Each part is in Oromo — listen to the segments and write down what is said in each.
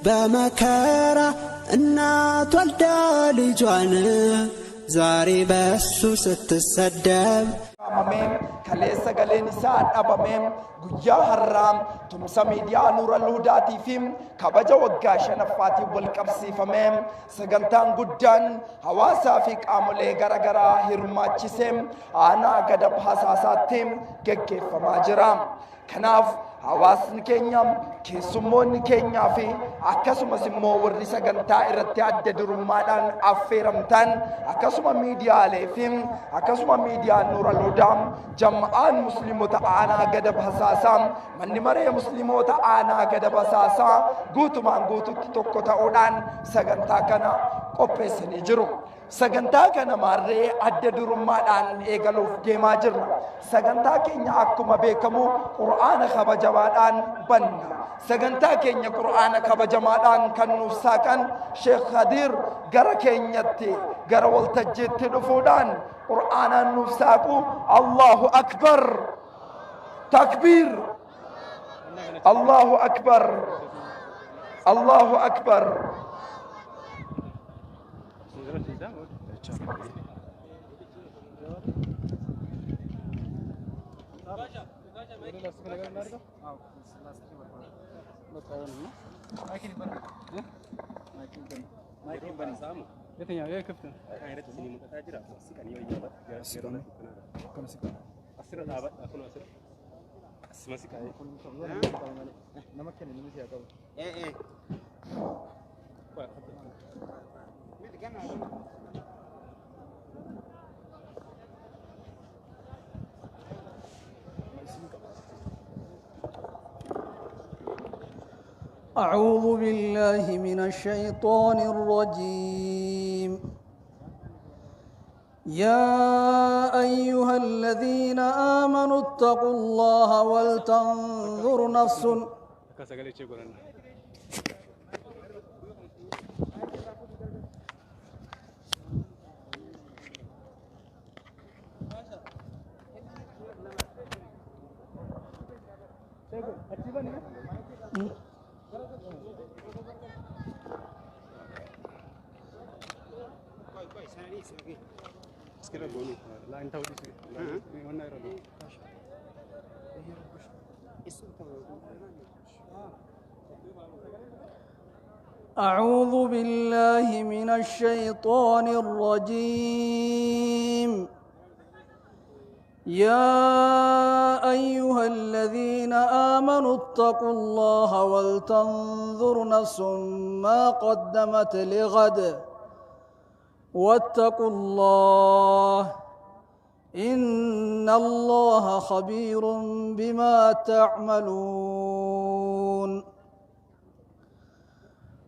بمكارة النات والدالي جوان زاري بسو ستسدب أمامهم كليسا قالين ساد أبامهم قجا حرام تمسا ميديا نور الهداتي فيم كبجا وقاشا نفاتي والكبسي فمهم سغنتان قدان حواسا فيك آمولي غرغرا هرماتي سيم آنا قدب حساساتهم كيف فماجرام كناف حواسن كينيام كيسمون كينيا في akkasumas immoo warri sagantaa irratti adda durummaadhaan affeeramtan akkasuma miidiyaalee fi akkasuma miidiyaan Nuural Hudaa jam'aan musliimota aanaa gada basaasaa manni maree musliimota aanaa gada basaasaa guutumaan guututti tokko ta'uudhaan sagantaa kana qopheessanii jiru. sagantaa kana maarree adda durummaadhaan eegaluuf deemaa jirra. sagantaa keenya akkuma beekamu qur'aana kabajamaadhaan banna. sagantaa keenya qur'aana kabajamaadhaan kan nuuf saaqan Sheekh Khadir gara keenyatti gara waltajjiitti dhufuudhaan qur'aanaan nuuf saaqu. Allahu akbar, takbir, Allahu akbar, Allahu akbar. أعوذ بالله من الشيطان الرجيم. يا أيها الذين آمنوا اتقوا الله ولتنظر نفس أعوذ بالله من الشيطان الرجيم. يا أيها الذين آمنوا اتقوا الله ولتنظر نفس ما قدمت لغد واتقوا الله إن الله خبير بما تعملون.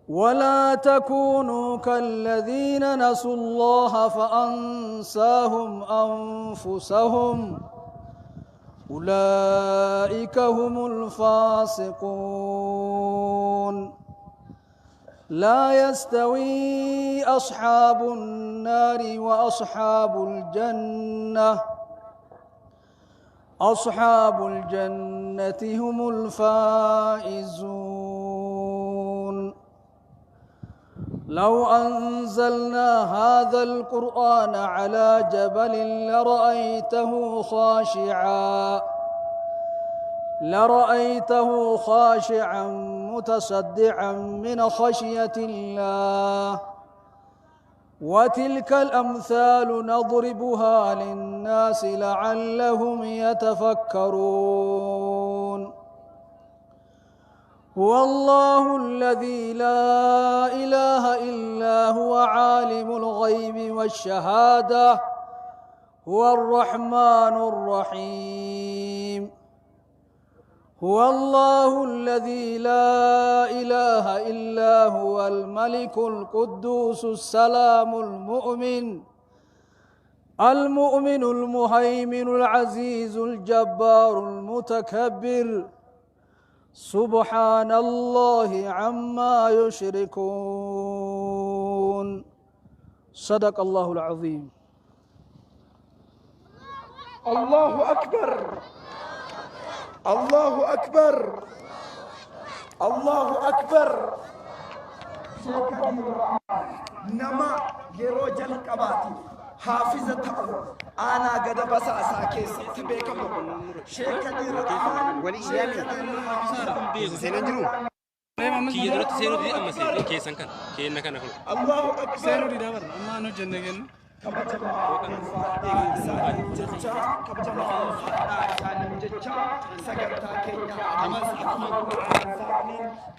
ولا تكونوا كالذين نسوا الله فأنساهم أنفسهم أولئك هم الفاسقون. لا يستوي أصحاب النار وأصحاب الجنة أصحاب الجنة هم الفائزون. لو أنزلنا هذا القرآن على جبل لرأيته خاشعا متصدعا من خشية الله. وتلك الأمثال نضربها للناس لعلهم يتفكرون. هو الله الذي لا إله إلا هو عالم الغيب والشهادة هو الرحمن الرحيم. هو الله الذي لا إله إلا هو الملك القدوس السلام المؤمن المهيمن العزيز الجبار المتكبر سبحان الله عما يشركون. صدق الله العظيم. الله أكبر، الله أكبر، الله أكبر، شيخ كبير الرحمن نما يرو جل كباتي حافظة تقو أنا قد بس أساكيس تبيكم شيخ كبير الرحمن شيخ كبير الرحمن كي يدرت سيرو دي أما سيرو كي سانكان كي نكان أقول الله أكبر سيرو دي دابر أما أنا جنگن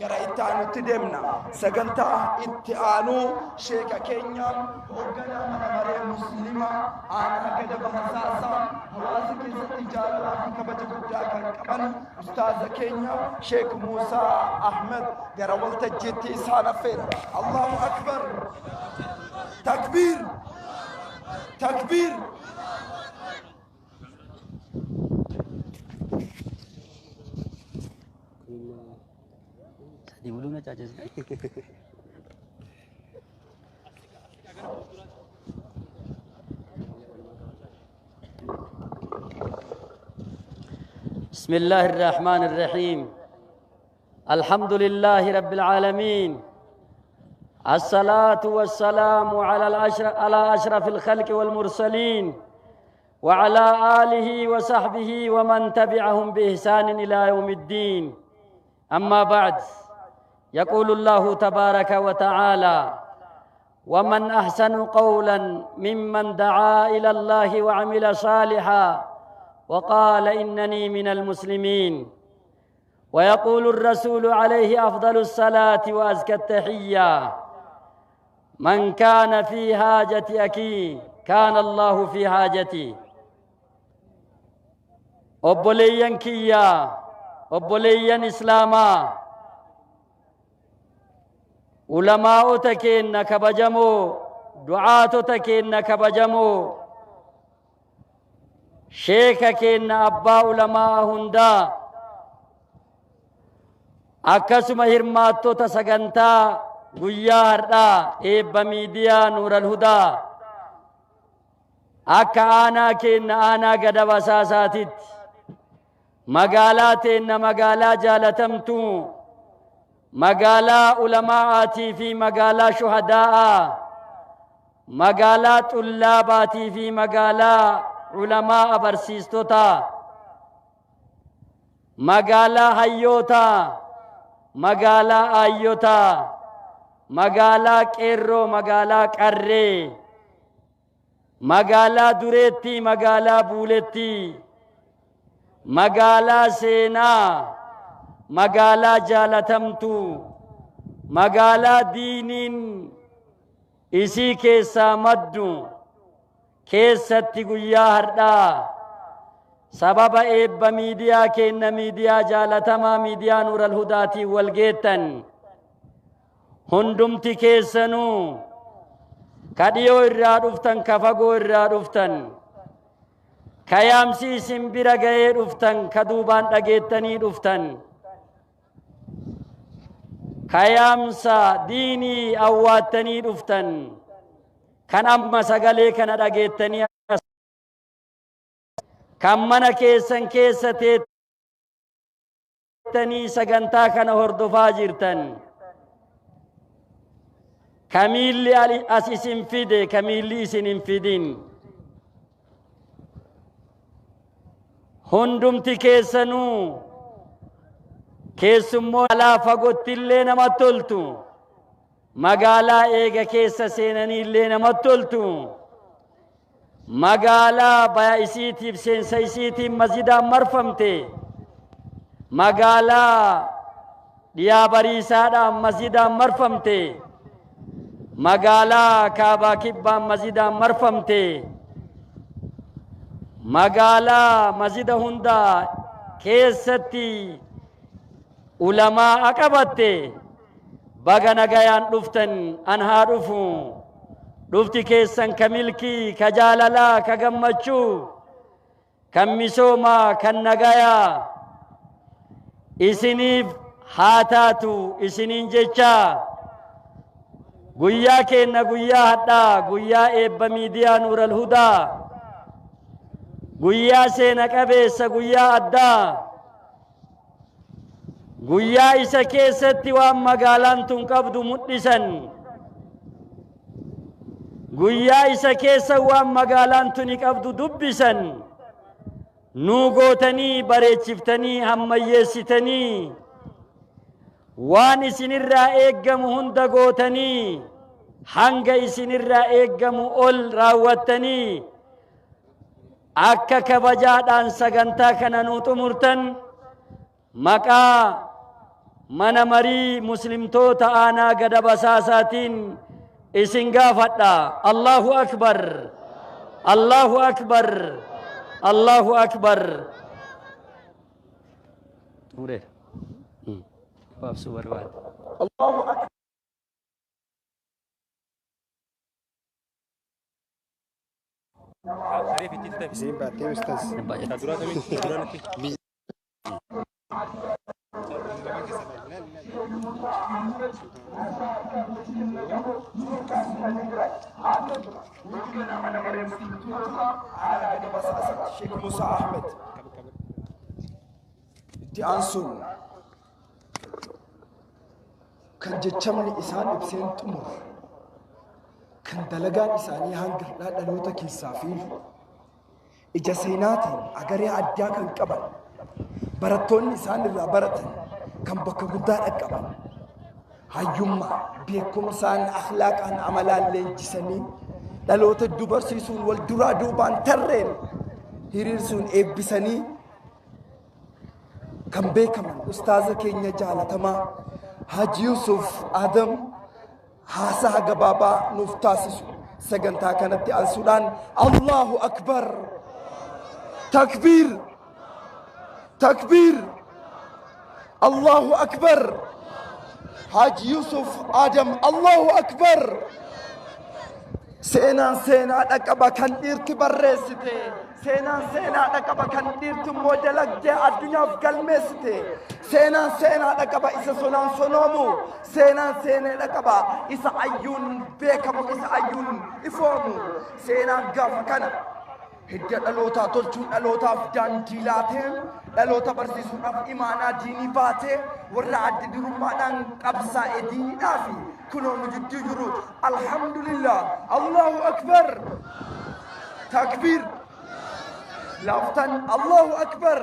Garaitaan itti deemna sagantaa itti aanu sheeka keenya hoogganaa mana maree musliimaa aanaa gada bahasaasa hawaasa keessatti jaalalaa fi kabaja guddaa kan qaban ustaaza keenya sheek Muusaa Ahmed gara waltajjiitti isaan affeera. Allahu akbar takbiir takbiir dibulunya caca بسم الله الرحمن الرحيم الحمد لله رب العالمين الصلاة والسلام على أشرف الخلق والمرسلين وعلى آله وصحبه ومن تبعهم بإحسان إلى يوم الدين أما بعد يقول الله تبارك وتعالى ومن أحسن قولا ممن دعا إلى الله وعمل صالحا وقال إنني من المسلمين ويقول الرسول عليه أفضل الصلاة وأزكى التحية من كان في حاجة أخيه كان الله في حاجتي أبوليا كيا أبوليا إسلاما علماء تكين كبجمو دعاة تكين كبجمو شيخ كين أبا علماء هندا أكسم هرماتو تسغنتا guyyaa har'aa eebba miidiyaa nuural hudaa akka aanaa keenna aanaa gada basaasaatitti magaalaa teenna magaalaa jaalatamtu magaalaa ulamaa'aatii fi magaalaa shuhadaa'aa magaalaa xullaabaatii fi magaalaa ulamaa'a barsiistotaa magaalaa hayyootaa magaalaa aayyotaa magaalaa qeerroo magaalaa qarree magaalaa dureetti magaalaa buuletti magaalaa seenaa magaalaa jaalatamtu magaalaa diiniin isii keessaa maddu keessatti guyyaa har'aa sababa eebba miidiyaa keenna miidiyaa jaalatamaa miidiyaa nuural hudaatiin walgeettan hundumti keessanuu ka dhiyoo irraa dhuftan ka fagoo irraa dhuftan ka yaamsi isin bira ga'ee dhuftan ka duubaan dhageettanii dhuftan ka yaamsa diinii awwaattanii dhuftan kan amma sagalee kana dhageettanii kan mana keessan keessa teettanii sagantaa kana hordofaa jirtan kamilli as isin fide kamilli isin hin fidin hundumti keessanuu keessummoo alaa fagottillee namatti toltu magaalaa eega keessa seenaniillee namatti toltu magaalaa baya isiitiif seensa isiitiin masjidaan marfamte magaalaa dhiyaa bariisaadhaan masjidaan marfamte magaalaa kaabaa kibbaan masjidaan marfamte magaalaa masjida hundaa keessatti ulamaa qabatte baga nagayaan dhuftan an haa dhufu dhufti keessan ka milkii ka jaalalaa ka gammachuu kan misoomaa kan nagayaa isiniif haa taatu isiniin jechaa guyyaa keenna guyyaa hadhaa guyyaa eebba miidiyaa nuural hudaa guyyaa seena qabeessa guyyaa addaa guyyaa isa keessatti waan magaalaan tun qabdu mudhisan guyyaa isa keessa waan magaalaan tuni qabdu dubbisan nuu gootanii bareechiftanii hammayyeessitanii waan isinirraa eeggamu hunda gootanii hanga isinirraa eeggamu ol raawwattanii akka kabajaadhaan sagantaa kana nuu xumurtan maqaa mana marii muslimtoota aanaa gada basaasaatiin isin gaafadha. Allahu akbar, Allahu akbar, Allahu akbar. Allahu akbar. Sharif itti tafi. Isin baatee ustaz. Dura kami. Sheikh Musa Ahmed itti aansuun kan jechamni isaan ibseen xumur kan dalagaan isaanii hanga dhaloota keessaa fi ija seenaatiin agaree addaa kan qaban barattoonni isaan irraa baratan kan bakka guddaa dhaqqaban hayyummaa beekumsaan akhlaaqaan amalaan leenjisanii dhaloota dubarsiisuun wal duraa duubaan tarreen hiriirsuun eebbisanii kan beekaman ustaaza keenya jaalatamaa Haji Yusuf Adam haasaa gabaabaa nuuf taasisu sagantaa kanatti aansuudhaan Allahu akbar takbir takbir Allahu akbar Haji Yusuf Adam Allahu akbar seenaan seenaa dhaqaba kan dhiirti barreessite seenaan seenaa dhaqaba kan dhiirti immoo dalagdee addunyaaf galmeessite seenaan seenaa dhaqaba isa sonaan sonoomu seenaan seenaa dhaqaba isa ayyuun beekamu isa ayyuun ifoomu seenaan gaafa kana hidda dhalootaa tolchuun dhalootaaf daandii laateen dhaloota barsiisuudhaaf imaanaa diinii baatee warra adda durummaadhaan qabsaa'e diiniidhaafi kunoo nu jidduu jiru alhamdulillah Allahu akbar takbir laftan Allahu akbar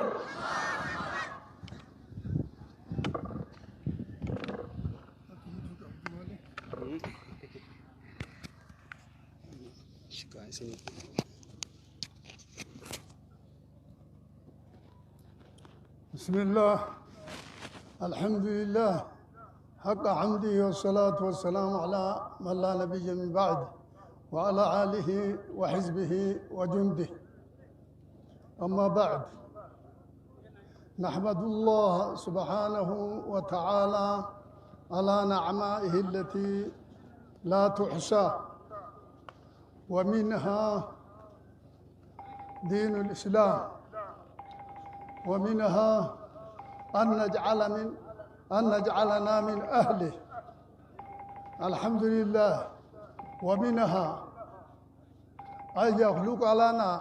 بسم الله الحمد لله حق حمده والصلاة والسلام على من لا نبي من بعد وعلى آله وحزبه وجنده أما بعد نحمد الله سبحانه وتعالى على نعمائه التي لا تحصى ومنها دين الإسلام ومنها أن نجعلنا من أهله الحمد لله ومنها أن يخلق لنا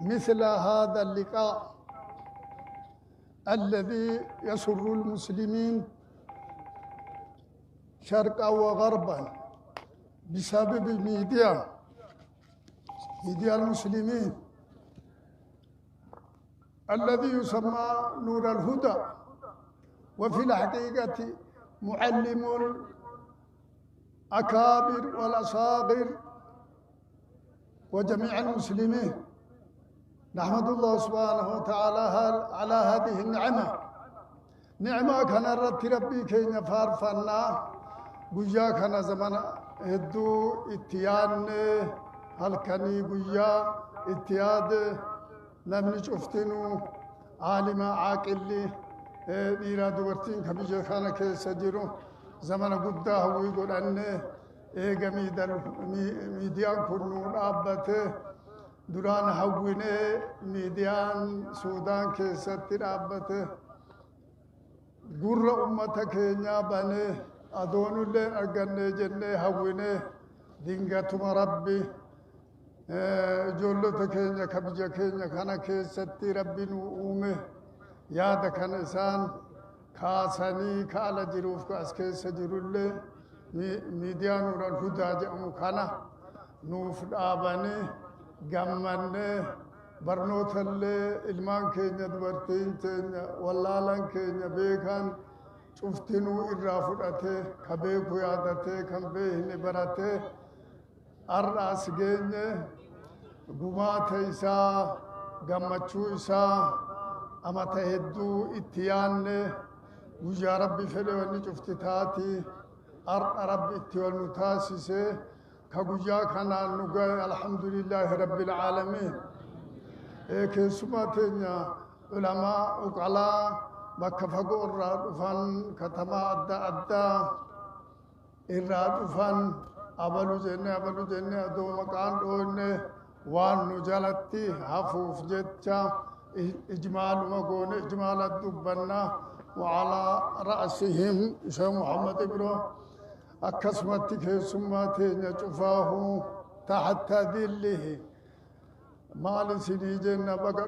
مثل هذا اللقاء الذي يسر المسلمين شرقا وغربا بسبب ميديا المسلمين الذي يسمى نور الهدى وفي الحقيقة معلم الأكابر والأصاغر وجميع المسلمين نحمد الله سبحانه وتعالى على هذه النعمة نعمة كان ربي كي فارفنا قجا كان زمن هدو اتيان هلكني قجا اتياد namni cuftinuu aalima caaqilli dhiiraa dubartiin ka biyya kana keessa jiru zamana guddaa hawwii godhanne eega miidiyaan kun nuu dhaabbate duraan hawwinee miidiyaan suudaan keessatti dhaabbate gurra ummata keenyaa banee adoonullee argannee jennee hawwinee dingatuma rabbi جولة كينيا كبجة كينيا كنا كيستي ربي نومه ياد كان إنسان كاسني كالا جروف كاسكيس جرولي ميديا نور الهدى جأمو كانا نوف آباني غماني برنوت اللي ilmaan keenya dubartiin teenya wallaalan keenya beekan cuftinuu irraa fudhatee ka beeku yaadatee kan beekne baratee har'aas geenye gumaata isaa gammachuu isaa amata hedduu itti yaanne guyyaa rabbi fedhe wanni cufti taati har'a rabbi itti wal nu taasise ka guyyaa kanaan nu gahe alhamdulillaahi rabbil aalamiin keessumaa teenya ulamaa uqalaa bakka fagoo irraa dhufan katamaa adda addaa irraa dhufan abalu jenne adoo maqaan dhoonne waan nu jalatti hafuuf jecha ijmaaluma goone ijmaala dubbanna وعلى رأسهم شيخ محمد إبرو أكسمت كيسماتين يشفاه تحت ذله مال سني جنة بقى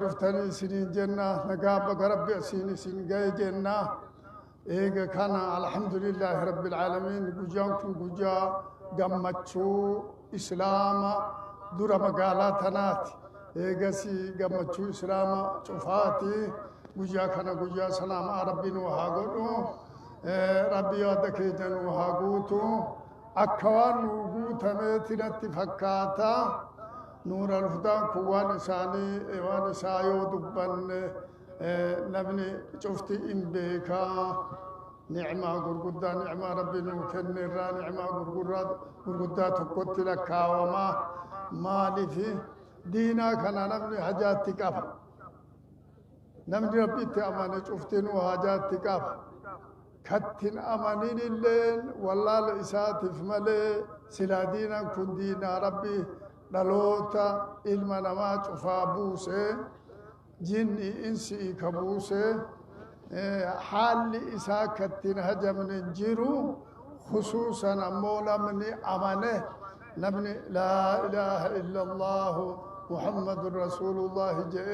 رفتني سني جنة نقاب بقى ربي سني سنجاي جنة إيجا كان الحمد لله رب العالمين جوجانكم جوجا قمتشو إسلام دور مقالاتنات إيجا سي قمتشو إسلام شفاتي جوجا كان جوجا سلام ربي نوهاغو ربي يادك جنوهاغوتو أكوان نوغوتمت نتفكاتا نور الهدى كوان إساني إيوان إسايو دبن نبني شفتي إمبيكا نعمة غرغدا نعمة ربي نوكن الرا نعمة غرغدا تقوت لك وما مالي في دينا كان نبني حاجات تكاف نبني ربي تأماني شفتي نو حاجات تكاف كتن أمانين اللين والله لإساتف ملي سلا دينا كن دينا ربي دلوتا إلما نما شفابوسي جني إنسي كبوسي حال إسا كتن هجم ننجيرو خصوصا مولا مني أمانه نبني لا إله إلا الله محمد رسول الله جئ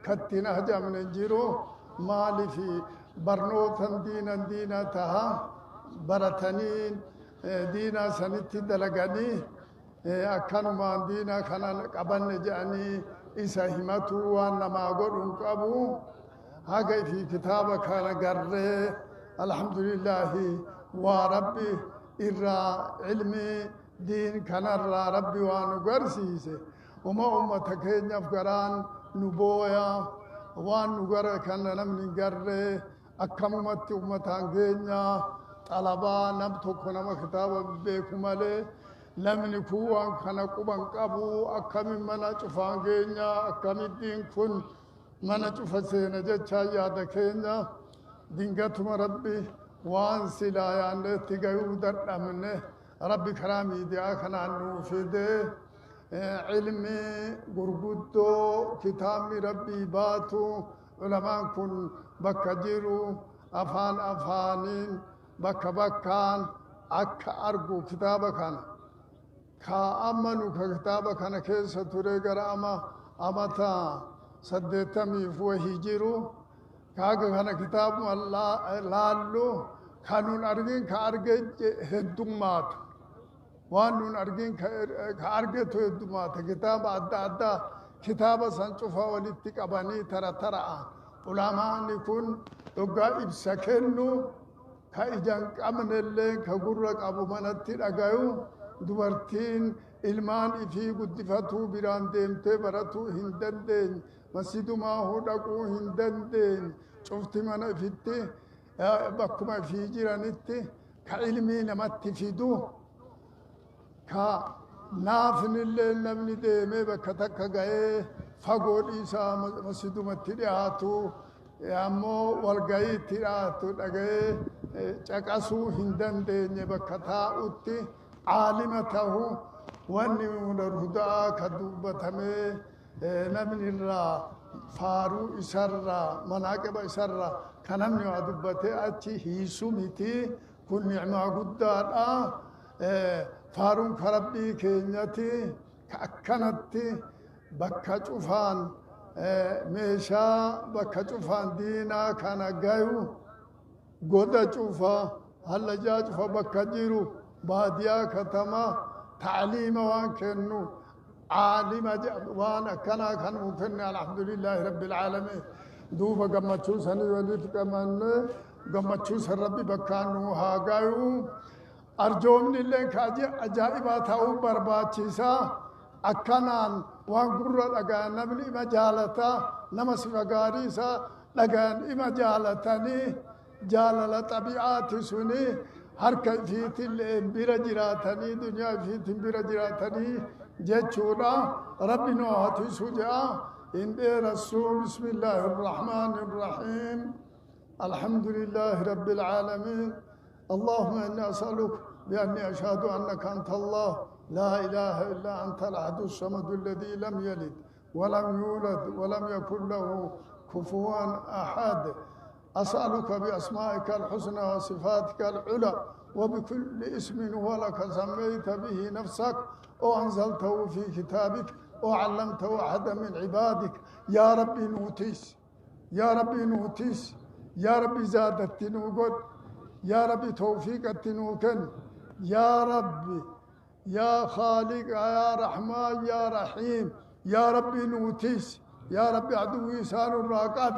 كتن هجم ننجيرو مالي في برنوتن دينا تها برتنين دينا سنتي دلغاني أكانما دينا كان قبل جاني إسا همتو وانما قرن قبو هاقي في كتابة كان قرر الحمد لله وربي إرى علمي دين كان الرى ربي وانو قرسيسي وما أمتكين يفقران نبويا وانو قرر كان نمني قرر أكممت أمتان كينيا طلبا نبتوك نما كتابا بيكو مالي لم نكوان كان قبان قبو أكم منا چفان كينيا أكم الدين كن منا چفسين جچا يادا كينيا دينغتم ربي وان سلايان تيغيو در أمنه ربي كرامي ديا خنان نوفده علمي غرغدو كتابي ربي باتو علماء كن بكا جيرو أفانين بكان أكا أرجو كتابة كان كأمنو كتابة كان كيس تريغر أمتا سدتمي فوهي جيرو كاغا كان كتاب الله لالو كانون أرجين كأرجي هدومات وانون أرجين كأرجي هدومات كتاب أدى كتابة سنشوفها ولتك أباني ترى علماء نكون دقا إبسكنو كإجان قمن اللين كقرق أبو منتين أقايو دوارتين إلمان إفي قدفتو بران ديمتي براتو هندن دين مسيدو ما هو دقو هندن دين شفت من إفتي بكما في جيرانتي كعلمي نمت فيدو نافن اللين نبني ديمي بكتك قايه فقول إيسا مسجد مترياتو يامو والغاي ترياتو لغاي چاقاسو هندن ديني بكتا اوتي عالمته واني من الهدى كدوبتمي نبن الرا فارو إسرا مناقب إسرا كنمني ودوبتي أتي هيسو ميتي كن نعمة قدار فارون كربي كينيتي كأكنتي bakka cufaan ميشا بكتفان دينا كان قايو قد شوفا هل جا شوفا بكجيرو باديا كتما تعليم وان كنو عالم وانا كان ممكن الحمد لله رب العالمين دوبا قمتشو سني وليت كمان قمتشو ربي بكانو هاقايو أرجومني لين كاجي أجائبات أو برباتشيسا أكنان وان قرر أغان نبلي مجالتا نمس مغاريسا لغان إما جالتاني جالل طبيعات سني حركة فيت برجراتني دنيا فيت برجراتني جيتشورا ربي نوحتي سجاء إن رسول بسم الله الرحمن الرحيم الحمد لله رب العالمين اللهم إني أسألك بأني أشهد أنك أنت الله لا إله إلا أنت الأحد الصمد الذي لم يلد ولم يولد ولم يكن له كفوا أحد أسألك بأسمائك الحسنى وصفاتك العلى وبكل اسم هو لك سميت به نفسك أو أنزلته في كتابك أو علمته أحدا من عبادك يا ربي نوتيس يا ربي نوتيس يا ربي زادت نوقد يا ربي توفيق التنوكن يا ربي يا خالق يا رحمن يا رحيم يا ربي نوتيس يا ربي عدوي سان الراقب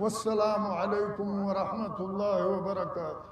والسلام عليكم ورحمة الله وبركاته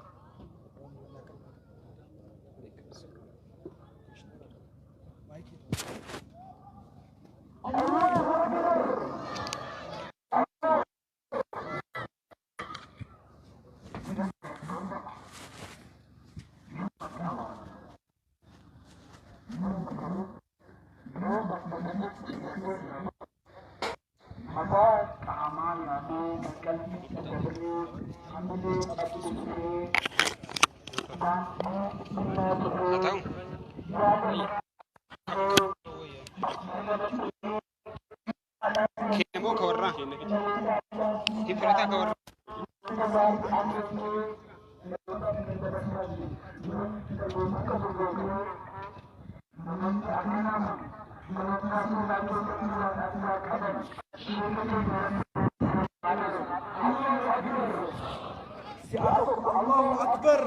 الله أكبر.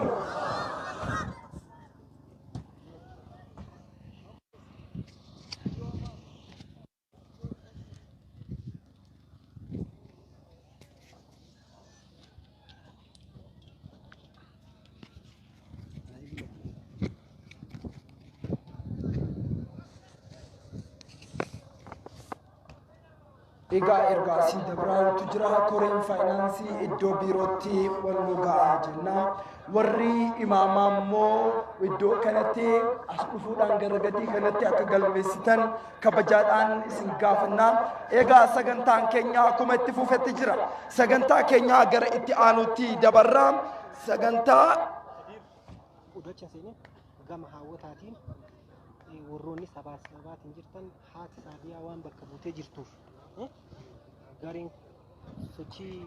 Egaa ergaa si dabraa'utu jira koreen faayinaansii iddoo biirootti wal nu ga'aa jenna. Warri imaamaa immoo iddoo kanatti as dhufuudhaan gara gadii kanatti akka galmeessitan kabajaadhaan isin gaafanna. Egaa sagantaan keenya akkuma itti fufetti jira. Sagantaa keenya gara itti aanutti dabarra. Sagantaa Udacha seenee gama hawwataatiin warroonni sabaatiin jirtan haati saadiyaa waan bakka buutee jirtuuf gareen sochii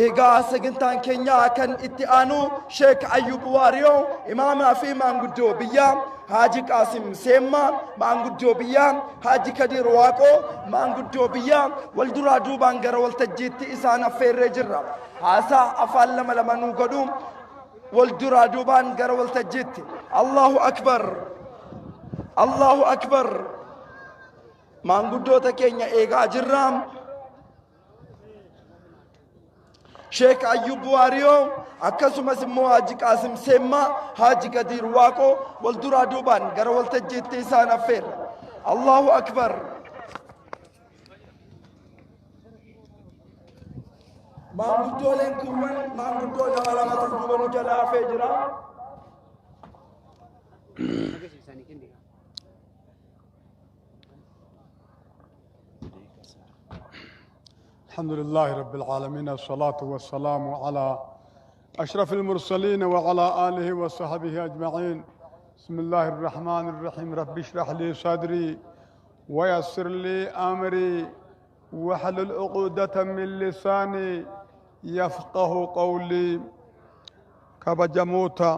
egaa sagantaan keenya kan itti aanu Sheek Ayyub Waariyoo imaamaa fi maanguddoo biyyaa Haji Qaasim Seemmaa maanguddoo biyyaa Haji Kadir Waaqoo maanguddoo biyyaa wal duraa duubaan gara waltajjiitti isaan affeerree jirra. Haasaa afaan lama lama nuu godhu wal duraa duubaan gara waltajjiitti. Allahu akbar. Allahu akbar. Maanguddoota keenya eegaa jirra. Sheek Ayyub Waariyoo akkasumas immoo Haji Qaasim Seemmaa Haji Kadir Waaqoo wal duraa duubaan gara waltajjiitti isaan affeerra. Allahu akbar. Maanguddooleen kunneen maanguddoo lama lamatu duuba nu jalaa hafee jira. الحمد لله رب العالمين الصلاة والسلام على أشرف المرسلين وعلى آله وصحبه أجمعين بسم الله الرحمن الرحيم رب اشرح لي صدري ويسر لي أمري واحلل عقدة من لساني يفقه قولي كبجموتا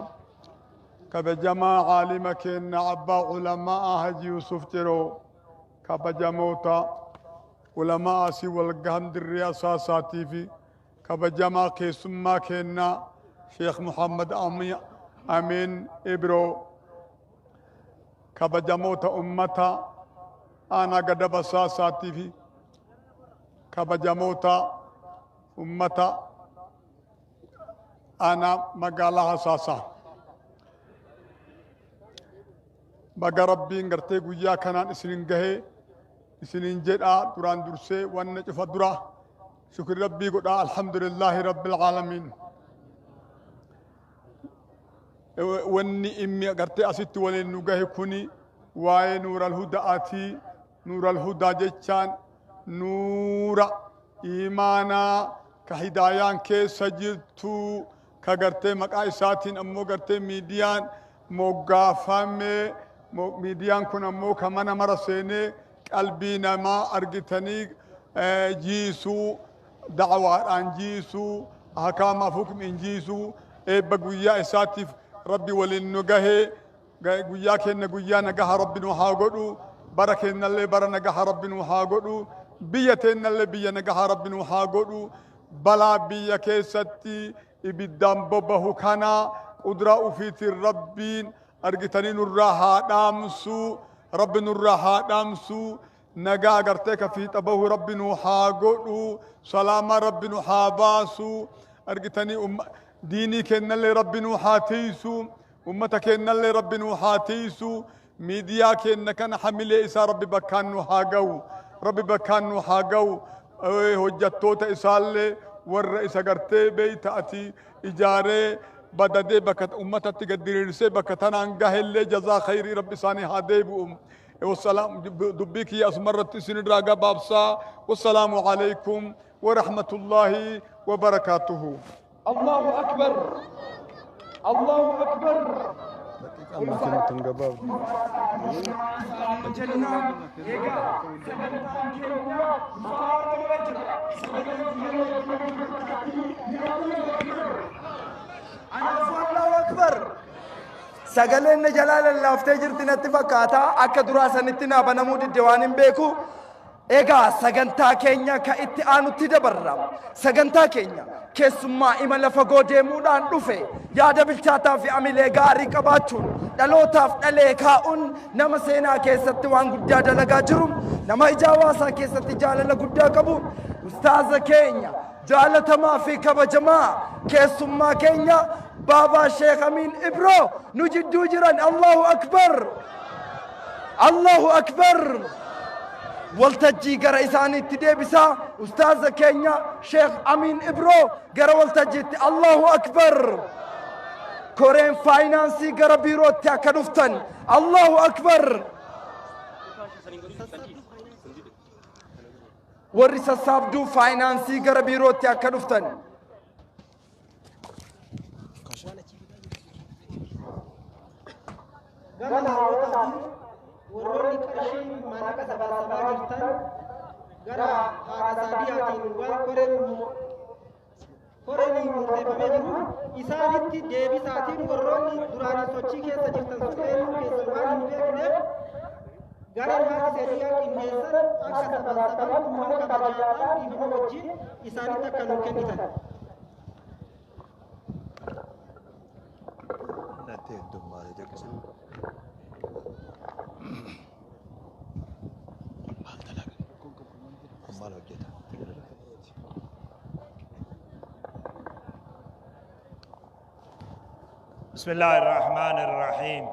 كبجما عالمك إن عبا علماء هج يوسف جرو كبجموتا علماء سي والقهم دري أساساتي في كبجما كيسما كنا شيخ محمد أمين إبرو كبجموتا أمتا أنا قد بساساتي في كبجموتا أمتا أنا مقالة حساسة بقى ربي نقرتي قويا كانان إسنين قهي إسنين جدا دران درسي ونجف درا شكر ربي قد الحمد لله رب العالمين واني إمي قرتي أسيت ولين نقهي كوني واي نور الهدى آتي نور الهدى جيشان نور إيمانا كهدايان كي سجلتو كغرتي مقايساتين أمو غرتي ميديان موغافامي ميديان كن أمو كمان مرسيني قلبي نما أرغتني جيسو دعوات عن جيسو حكام حكم إن جيسو بقويا إساتيف ربي ولنغه قويا كن قويا نغه ربي نحاقدو بركن اللي برنغه ربي نحاقدو بيتين اللي بيا نغه ربي نحاقدو بلا بيا كيستي إبدام ببه كنا قدرة في الربين أرجتني نراها دامسو رب نراها دامسو نجا قرتك في تبه رب نحاجو سلام رب نحاباسو أرجتني ديني كن اللي رب نحاتيسو أمتك كن اللي رب نحاتيسو ميديا كن كان حمل إسا رب بكان نحاجو رب بكان نحاجو هجتوت إسالة والرئيس قرتي بيتاتي إجارة بددي بكت أمتها تقدر رسي بكتنا عنقه اللي جزا خير رب ساني هاديب والسلام دبيك يا أسمرت سن راقا بابسا والسلام عليكم ورحمة الله وبركاته. الله أكبر الله أكبر الله أكبر سجلنا جلال الله افتجر تنتفكاتا أكدراسا نتنا بنمود الديوان بيكو إيجا سجنتا كينيا كإتآنو تدبرا سجنتا كينيا كسمة إملا فقودي مودان رفي يا دبل شاتا في عمل غاري كباتون دلوتاف دليكاون نما سينا كيست وان قد دلقا جرم نما إجاواسا كيست جالة قد كبو أستاذ كينيا جالة ما في كبا جماعة كسمة كينيا بابا شيخ أمين إبرو نجد جران الله أكبر الله أكبر والتجي قرا إساني تدبسا أستاذ كينيا شيخ أمين إبرو قرا والتجي الله أكبر كورين فاينانسي قرا بيرو تاكدفتن الله أكبر ورث سابدو فاينانسي قرا بيرو تاكدفتن warroonni qarshii maallaqa sabaa jirtan gara haadha saadiyaatiin waan koreen murteeffamee jiru isaanitti deebisaatiin warroonni duraanii sochii keessa jirtan sun eenyu keessan waan hin beekneef gara haadha saadiyaa qindeessan akka sabaasaban harka tajaajilaa dhiifama wajjin isaanitti akka nu kennitan. بسم الله الرحمن الرحيم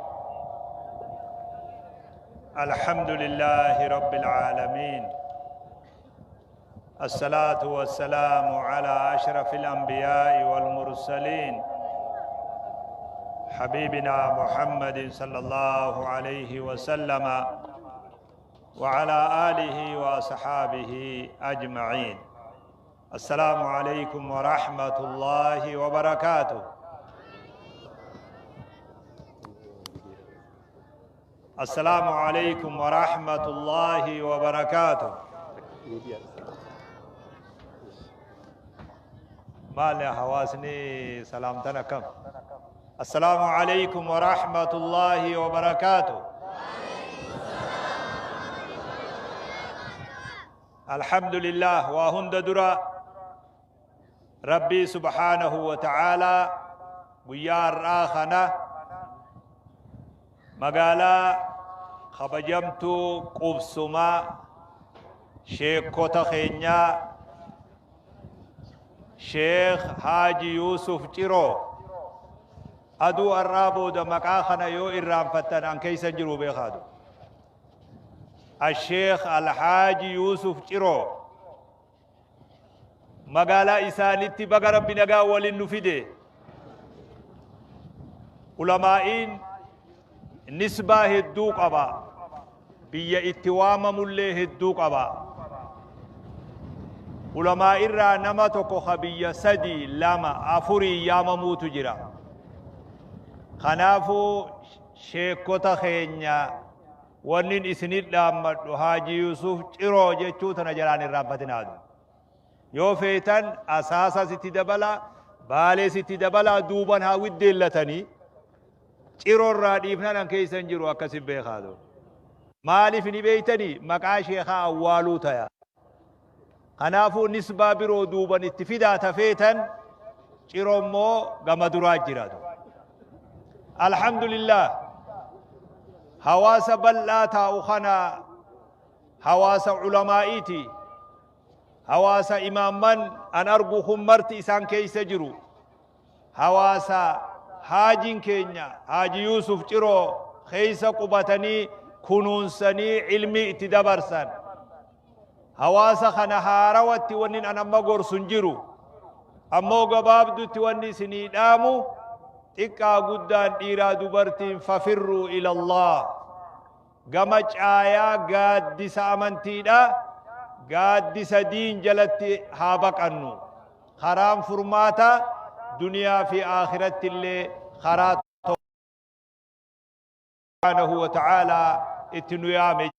الحمد لله رب العالمين الصلاة والسلام على أشرف الأنبياء والمرسلين حبيبنا محمد صلى الله عليه وسلم وعلى آله وأصحابه أجمعين. السلام عليكم ورحمة الله وبركاته. السلام عليكم ورحمة الله وبركاته. مال حواسني سلامتنا كم السلام عليكم ورحمة الله وبركاته. الحمد لله وهند درا ربي سبحانه وتعالى ويار آخنا مقالا خبجمتو قبسما شيخ خينيا شيخ حاجي يوسف جيرو أدو الرابو دا مقاخنا يو إرام فتن أن كيسا جرو بيخادو الشيخ الحاجي يوسف جيرو مقالا إسانيتي بقى ربي نقا ولنفده علمائين نسبة هدو قبا بيا اتوام ملي هدو قبا علماء إرى نمتو خبيا سدي لما أفري ياما موت جرا خنافو شيكوتا خينيا ونين إسنيد لامد حاجي يوسف جيرو جيچو تنجران الرابطين آدو يو فيتن أساسا ستي دبلا بالي ستي دبلا دوبان هاويد دلتني جيرو الراديفنا نان كيسن جيرو أكسب بيخادو مالي فيني بيتني مقا شيخا أولو تيا خنافو نسبة برو دوبان اتفدا تفيتن جيرو مو غمدراج جرادو الحمد لله حواس بلا تاوخنا حواس علمائيتي حواس إماما أن أرجو خمرت إسان كيس جرو حواس حاجين كينيا حاجي يوسف جرو خيس قبتني كنونسني علمي اتدبرسن حواس خنهارا واتوانين أنا مغور سنجرو أمو قبابدو تواني سني دامو تكا قدان إيرا دبرتين ففروا إلى الله قمج آيا قاد سامنتي دا قاد دين جلت هابك أنو خرام فرماتا دنيا في آخرة اللي خرات سبحانه وتعالى اتنويا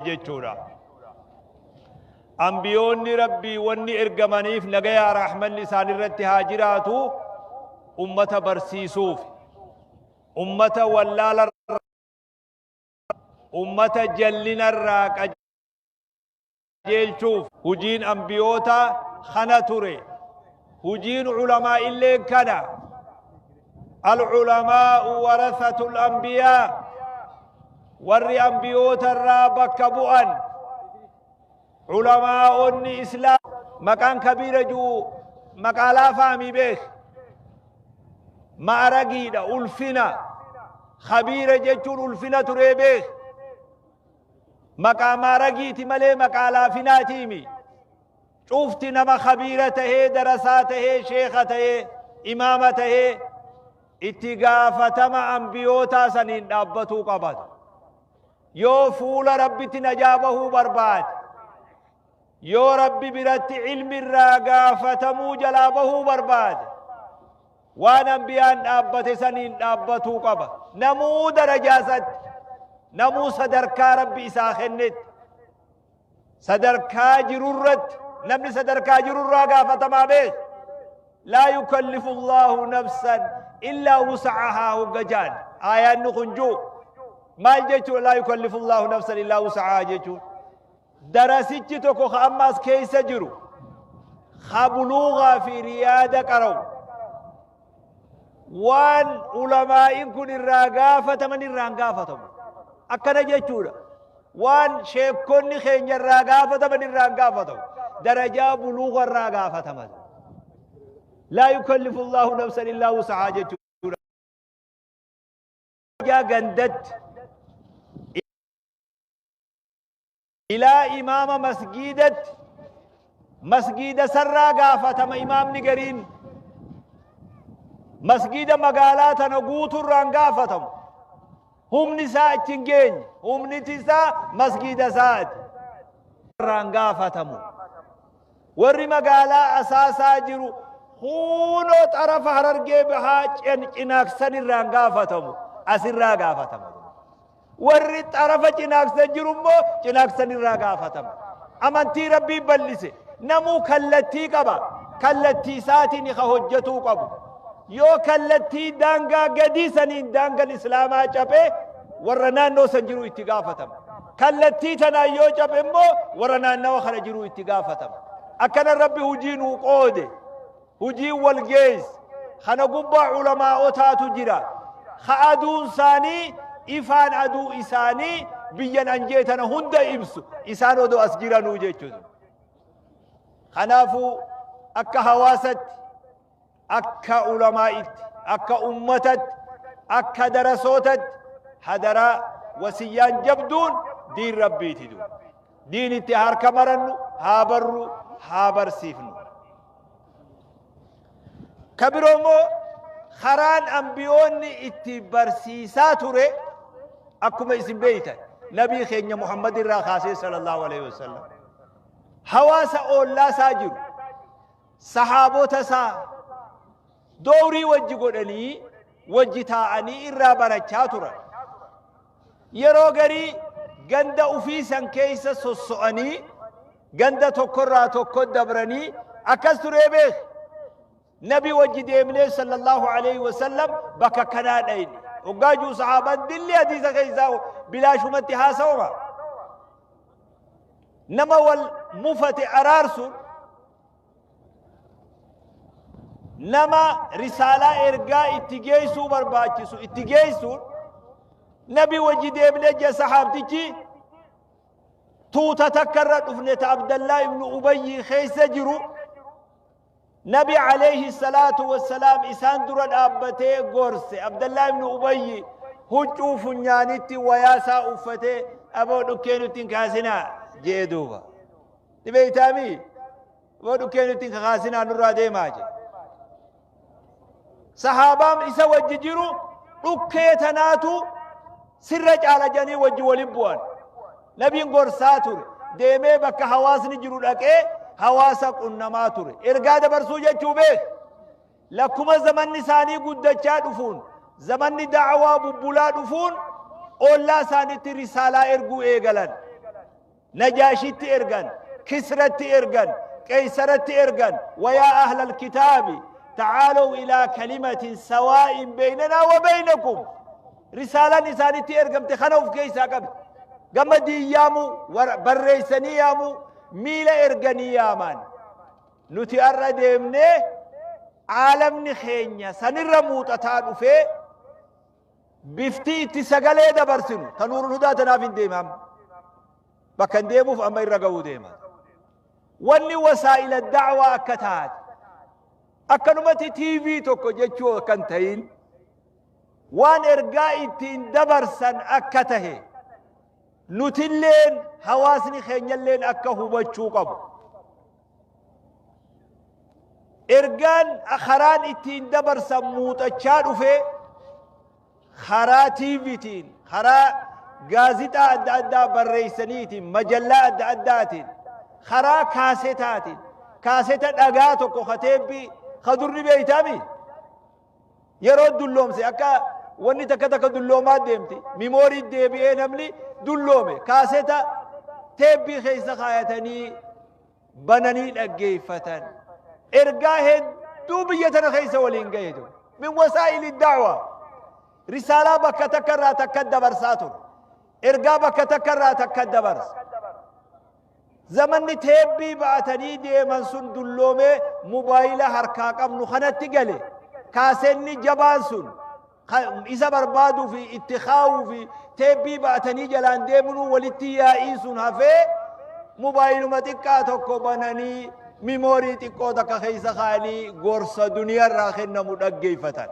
جيتشورا أنبيوني ربي واني إرقمانيف نقيا رحمن لسان الرتهاجراتو أمة برسيسوف أمة ولال أمة جلنا الراك جيل شوف هجين أنبيوتا خناتوري هجين علماء اللي كان العلماء ورثة الأنبياء ورّي أنبيوتا الرابك بؤن علماء الإسلام مكان كبير جو مقالا فامي بيخ معرقيدة ألفنا خبير جتون ألفنا تري بيخ مقا معرقيتي ملي مقالا فناتيمي شوفتي نما خبيرته درساته شيخته إمامته اتقافة مع أنبيوتا سنين دابتو قبض يو فول ربي تنجابه برباد يو ربي برت علم الراقا فتمو جلابه برباد وانا بيان دابت سنين دابتو قبا نمو درجازت نمو صدركا ربي ساخنت صدركا جرورت نمني صدركا جرور راقا فتما بيخ لا يكلف الله نفسا إلا وسعها وقجان آيان نخنجو ما جيتو لا يكلف الله نفسا إلا وسعها جيتو دراسيتي توكو خاماس كيس جرو خبلوغا في ريادة قرو وان علماء كن الراقافة من الرانقافة أكنا جيتونا وان شيكون خين الراقافة من الرانقافة درجة بلوغ الراقافة من لا يكلف الله نفسا إلا وسعها جيتونا جا قندت إلى إمام مسجد سرّا قافتم إمام نقرين مسجد مقالات نقوت الران قافتم هم نساء تنجين هم نتساء مسجد ساد الران قافتم ور مقالا أساسا جرو خونو طرف هررقي بها چناكسن الران قافتم أسر قافتم ورّي طرف جناكسن جرمو جناكسن الراقافتم أمانتي ربي بلسي نمو كالتي قبا كالتي ساتي نخهجتو قبو يو كالتي دانغا قديسني دانغا الإسلام أجابه ورنا نو سنجرو اتقافتم كالتي تنا يو جاب امو ورنا نو خرجرو اتقافتم أكن ربي هجينو قوده هجي والجيز خنا قبا علماء تاتو جرا خادون ثاني إفان أدو إساني بيان أنجيتنا هند إبسو إسانو دو أسجيرا نوجيتشو خنافو أكا هواست أكا علماء أكا أمتت أكا درسوتت حدرا وسيان جبدون دين ربي تدو دين اتهار كمرنو هابر سيفنو كبيرومو خران أنبيون اتبرسيسات ري أكما اسم بيتا نبي خيني محمد الرخاسي صلى الله عليه وسلم حواس أولا ساجر صحابو تسا دوري وجقودني وجتاعني إرابنا چاتورا يرو غري غند أفيسا كيسا سسعني غند تكرا تكد دبرني أكستر يبيخ نبي وجد يمني صلى الله عليه وسلم بكا كنانين وقاجوا صحابة دلي حديثة كيساو بلا شمت حاسوما نما والمفت أرارسو نما رسالة إرقاء اتجيسو برباكسو اتجيسو نبي وجد يمني جا صحابتي توتا تكرر افنة عبد الله بن أبي خيس جرو نبي عليه الصلاة والسلام إسان دران أبتي غورس عبد الله بن أبي هجو فنيانيتي وياسا أفتي أبو دكينو تنكاسنا جيدوبا تبي تامي أبو دكينو تنكاسنا نرى ديماجي صحابام إسا وججرو دكيتناتو سرج على جاني وجو ولبوان نبي غورساتور ديمي بك حواسني جرو لكي حواسك انما تري ارغاد برسو جچو به لكم زمن نساني قدچا دفون زمن دعوة ببلا دفون اولا سانت رسالة ارغو ايغلن نجاشت ارغن كسرت ارغن قيصرت ارغن ويا اهل الكتاب تعالوا الى كلمة سواء بيننا وبينكم رسالة نساني ارغم تخنوف كيسا قبل قمد يامو بريسني يامو ميلا إرغاني يامان نتي أردمني عالم نخينيا سنر موتتان في بفتي اتساقالي دبرسنو تنور الهدى تنافين ديمام بكن ديمو فأما إرغاو ديما واني وسائل الدعوة أكتات أكنمتي تي في توكو جيشو كنتين وان إرغائي تين دبرسن أكته نتلين حواسني خينيلين أكا هبتشو قبو إرغان أخران اتين دبر سموت أچادو في خرا تيفيتين خرا غازتا أدى أدى بريسانيتين مجلة أدى أداتين خرا كاسيتاتين كاسيتا أغاتو خطيبي خدرني بيتامي يرود دلوم سي أكا واني تكتك دلومات ديمتي ميموري ديبي نملي دلومي كاسيتا تبي خيس خايتني بناني لقيفتن إرقاه دوبيتنا خيس ولينقيدو من وسائل الدعوة رسالة بك تكرر تكدبر ساتر إرقا بك تكرر تكدبر زمن تبي بعتني دي منسون دلومي موبايل حركاك ابن خنت تقلي كاسني جبانسون إذا بربادو في اتخاو في تبي بعتني جلان ديمنو ولتيا إيسون هفه موبايل متكا توكو بناني ميموري تكو دكا خيسا خاني غورس دنيا راخن مدقي فتن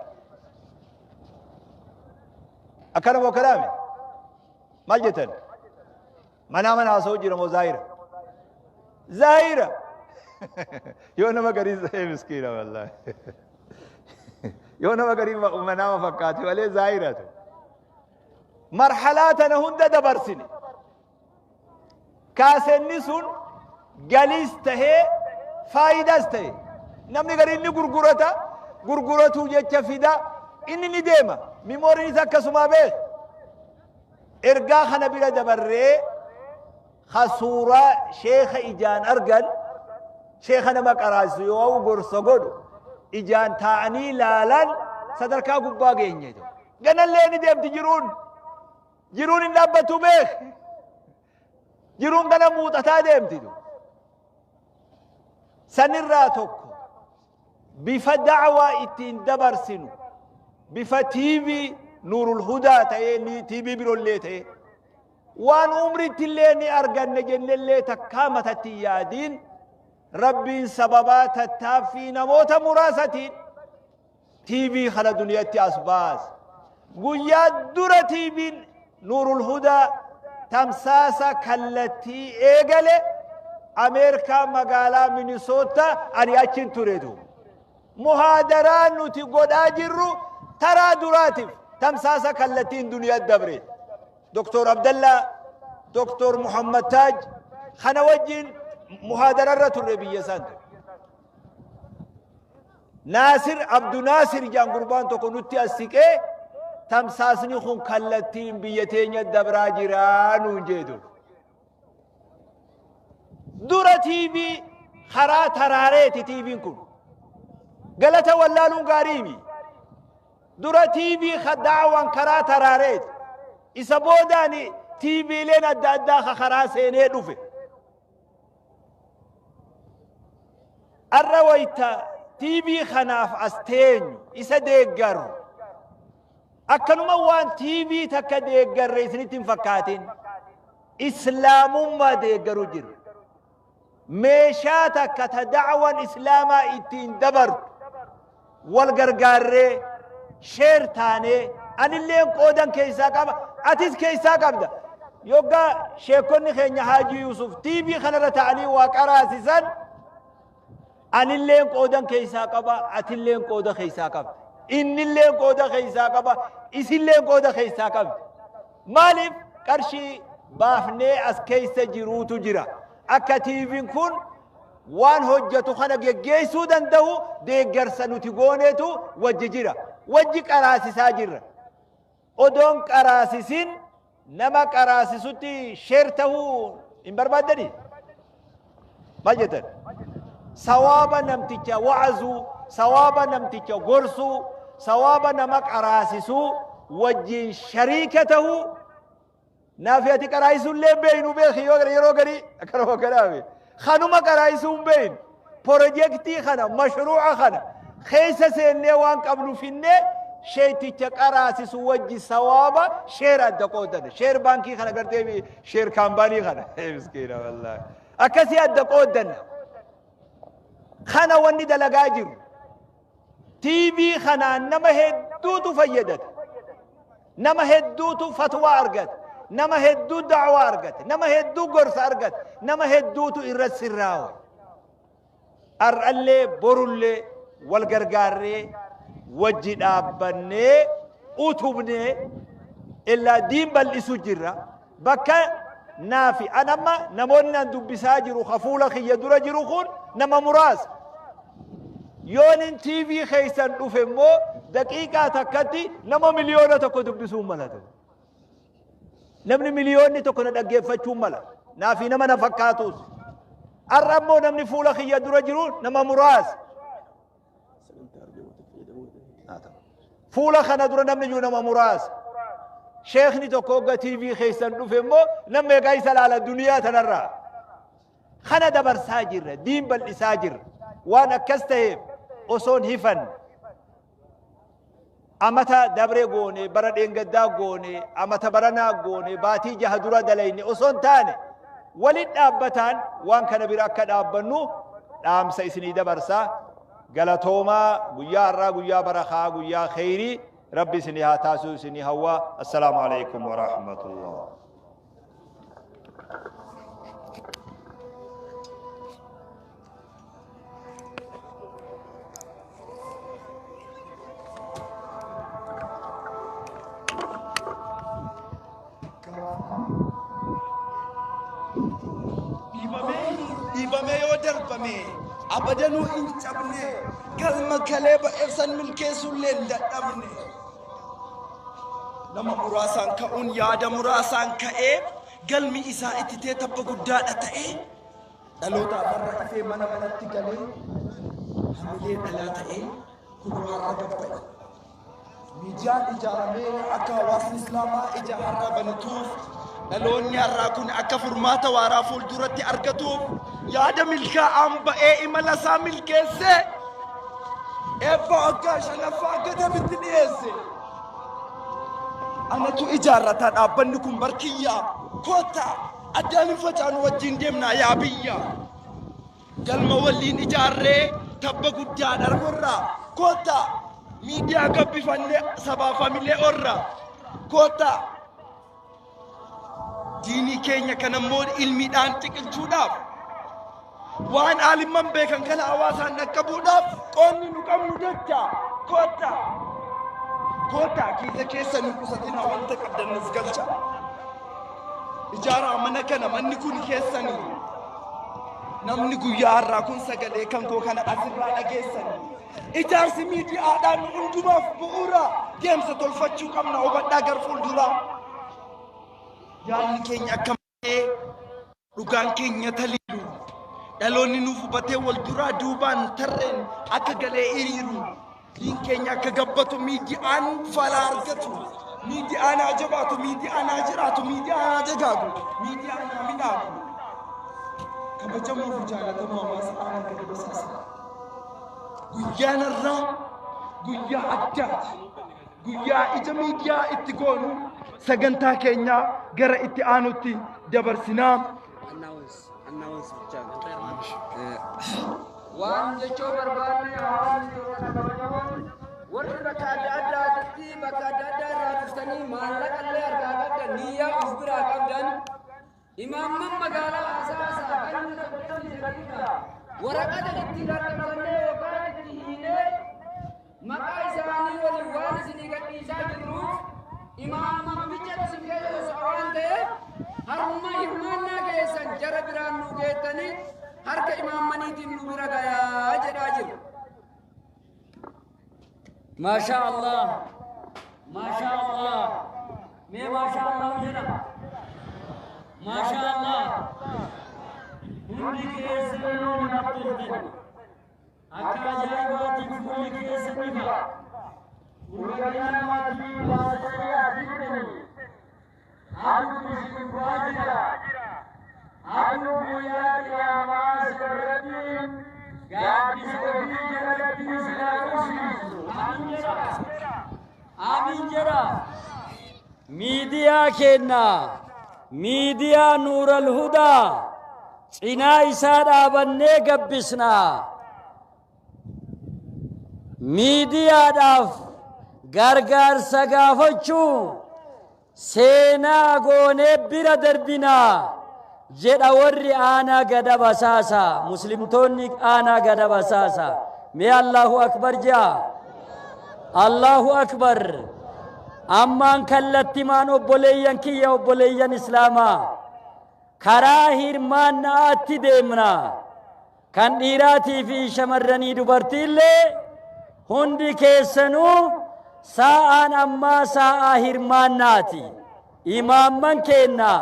أكرم وكلامي مالجتن منا أسوجي رمو زاهرة يونا ما قريب زي مسكينة والله يونا ما قريب منا ما فكاتي وليه زاهرة مرحلاتنا هند دبرسني كاسني سن جلسته فايدسته نمني قريني غرغرتو جتشا فدا إني نديما ميموري نساك سما بيه إرقا خنا بلا دبري خسورة شيخ إجان أرقل شيخنا مقراسيو أو قرصقودو إجان تعني لالان صدركا قبا جيني جو قنا اللي نديم تجرون جرون النبتو بيخ جرون قنا موتتا ديم تدو سنراتوك بفا دعوة اتين دبر سنو بفا تيفي نور الهدى تيني تيفي برولي تي وان عمري تليني أرغن نجن اللي تكامة التيادين ربي سببات التافي نموت مراستين تيفي خلا دنيا أسباس قياد درة تيفي نور الهدى تمساسا كالتي إيغالي أمريكا مقالا مينيسوتا أني أچين تريدو مهادران نتي قد أجروا ترى دراتف تمساسا كالتين دنيا الدبري دكتور عبد الله دكتور محمد تاج خنوجين مهادرة الربية سانت ناصر عبد ناصر جان قربان تكون نتي أسيكي تمساسني خون كالتين بيتين الدبرا جيران جيدو دورة تيبي خرا تراريتي تيبين كن قالت ولالون قاريمي دورة تيبي خدعوان كرا تراريت إسابوداني تيبي لين الدادا خرا سيني دوفي الرويتا تيبي خناف أستين إسا ديقر أكنو موان تيبي تكا ديقر ريسني تنفكاتين إسلام ما ديقرو جر ميشاتك كتدعوى إسلاما إتين دبر والغرغاري شير تاني أن اللي قودن كيسا قبا أتيس كيسا قبدا يوغا شيكوني خيني حاجي يوسف تيبي خنرة تعني وقراسي سن أن اللي قودن كيسا قبا أتي اللي قودن كيسا قبدا إن اللي قودن كيسا قبا إس اللي قودن كيسا قبدا مالف قرشي بافني أس كيسا جروتو جرا akka tiiviin kun waan hojjetu kana geggeessuu danda'u deeggarsa nuti gooneetu wajji jira wajji qaraasisaa jirra odoon qaraasisin nama qaraasisutti sheer tahuu hin barbaaddani maal jettan sawaaba namticha wa'azuu sawaaba namticha gorsuu sawaaba nama qaraasisuu wajjin shariika tahuu نافيتي قرايسون لين بينو بيخي يرو غري اكرو كلامي خانوما قرايسون بين بروجيكتي خنا مشروع خنا خيسه سنه وان قبل فينه شيتي تقراسس وجي ثوابا شير ادقودن شير بانكي خنا غرتي شير كامباني خنا مسكينه والله اكسي ادقودن خنا وني دلغاجر تي في خنا نما هدوت فيدت نما هدوت فتوى ارغت نما هدو دعوة أرغت نما هدو قرص أرغت نما هدو تو إرس الراو أرألي برولي والغرغاري وجد أبني أتوبني إلا دين بالإسو جرة بكا نافي أنا ما نمونا ندب ساجر خفولة خيادورة جروخون نما مراس يون تي في خيسان أفهمو دقيقة تكتي نما مليونة تكو دبسون ملاتو نمني مليون تكون دقيقة فتشوملا نافي نما نفكاتوس الرمو نمني فولا خيا درجرون نما مراس فولا خنا در نمني جو نما مراس شيخني تكوغا تي في خيسن نفهمو نما يقايس على الدنيا تنرى خنا دبر ساجر دين بل ساجر وانا كستهب أصون هفن أمتا دبري غوني برد إنقدا غوني أمتا برنا غوني باتي جهدورا دليني أصون تاني ولد أبتان وان كان براكد أبنو نام سيسني دبرسا غلطوما غيا را غيا برخا غيا خيري ربي سنها تاسو سني هوا السلام عليكم ورحمة الله ديبامي ودربامي أبدانو إنتبني قلما كليبا إفسان من كيسو لين دابني نما مراسان كأون يادا مراسان كأي قلمي إساء اتتي تبقو دادة تأي دلوتا برا إفي منا منتقلي hamilee dhalaa ta'ee kun har'a gabba'e. Miidiyaan ijaaramee akka hawaasni islaamaa ija har'a banatuuf dhaloonni har'aa kun akka furmaata waaraa fuulduratti argatuuf yaada milkaa'aan ba'ee imala isaa milkeessee eebba waggaa shanaffaa gadabitti dhiyeesse. Anatu ijaarrataa dhaabbanni kun barkiyyaa koota addaan hin facaanu wajjin deemnaa yaa biyya. Galma waliin ijaarree tabba guddaa dhargorraa koota miidiyaa gabbifannee sabaa familee orra koota diinii keenya kanammoo ilmiidhaan xiqilchuudhaaf waan aalimman beekan kana hawaasaan dhaqqabuudhaaf qoonni nu qabnu jecha koota kiisa keessa nu qusatina wanta qabdannis galcha. Ijaaraa mana kana manni kun keessanii namni guyyaa har'aa kun sagalee kan koo kana asirraa dhageessanii. Ijaarsi miidiyaadhaan hundumaaf bu'uura deemsa tolfachuu qabna hubadhaa gar fuulduraa. Yaadni keenya akka malee dhugaan keenya taliilu dhaloonni nuuf hubatee wal duraa duubaan tarreen akka galee hiriiru diin keenya akka gabbatu miidiyaan falaa argatu miidiyaan haa jabaatu miidiyaan haa jiraatu miidiyaan haa dagaagu miidiyaan haa midhaagu. Kabajamoo fi jaalatamuu hawaasa aanaa gadi basaasa. Guyyaan irraa guyyaa addaati. Guyyaa ija miidiyaa itti goonu sagantaa keenya gara itti aanutti dabarsinaa. Waan jechoo barbaadne hawaasni warri bakka adda addaatti bakka adda addaa irraa dhuftanii maallaqa illee argaa qabdan niyyaa of biraa qabdan imaamman magaalaa asaasaa kan jedhanidha. Waraqata itti lallabanee yookaan itti hiinee maqaa isaanii waliin waan isinii gadhiisaa jirruuf imaamman bicha isin keessaa waan ta'eef harma hirmaannaa keessan jara biraan nu geettanii harka imaammaniitiin nu bira gayaa jedhaa jiru. Masha Allah, Masha Allah, mee Masha Allah jedhama. Masha Allah, hundi keessanuu namatti ulfina. Akka ajaa'ibaatiif fuulli keessan ifa. Ulfina namaatii baasanii adiidhanii. Aduu isin baajira. Aduu guyyaa qiyaamaa sirrattiin gaaddisa ofii jalatti isin agarsiisu. Amin jira. Miidiyaa kenna. Miidiyaa Nuural Hudaa. Cinaa isaa dhaabannee gabbisna. Miidiyaadhaaf gargaarsa gaafachuu seenaa goonee bira darbinaa jedha warri aanaa gada basaasa. Muslimtoonni aanaa gada basaasa. Mee Allahu akbar jaa. Allahu akbar. Ammaan kallattimaan obboleeyyan kiyya obboleeyyan islaamaa karaa hirmaannaatti deemna. Kan dhiiraatii fi shamarranii dubartiillee hundi keessanuu sa'aan ammaa sa'aa hirmaannaati. Imaamman kenna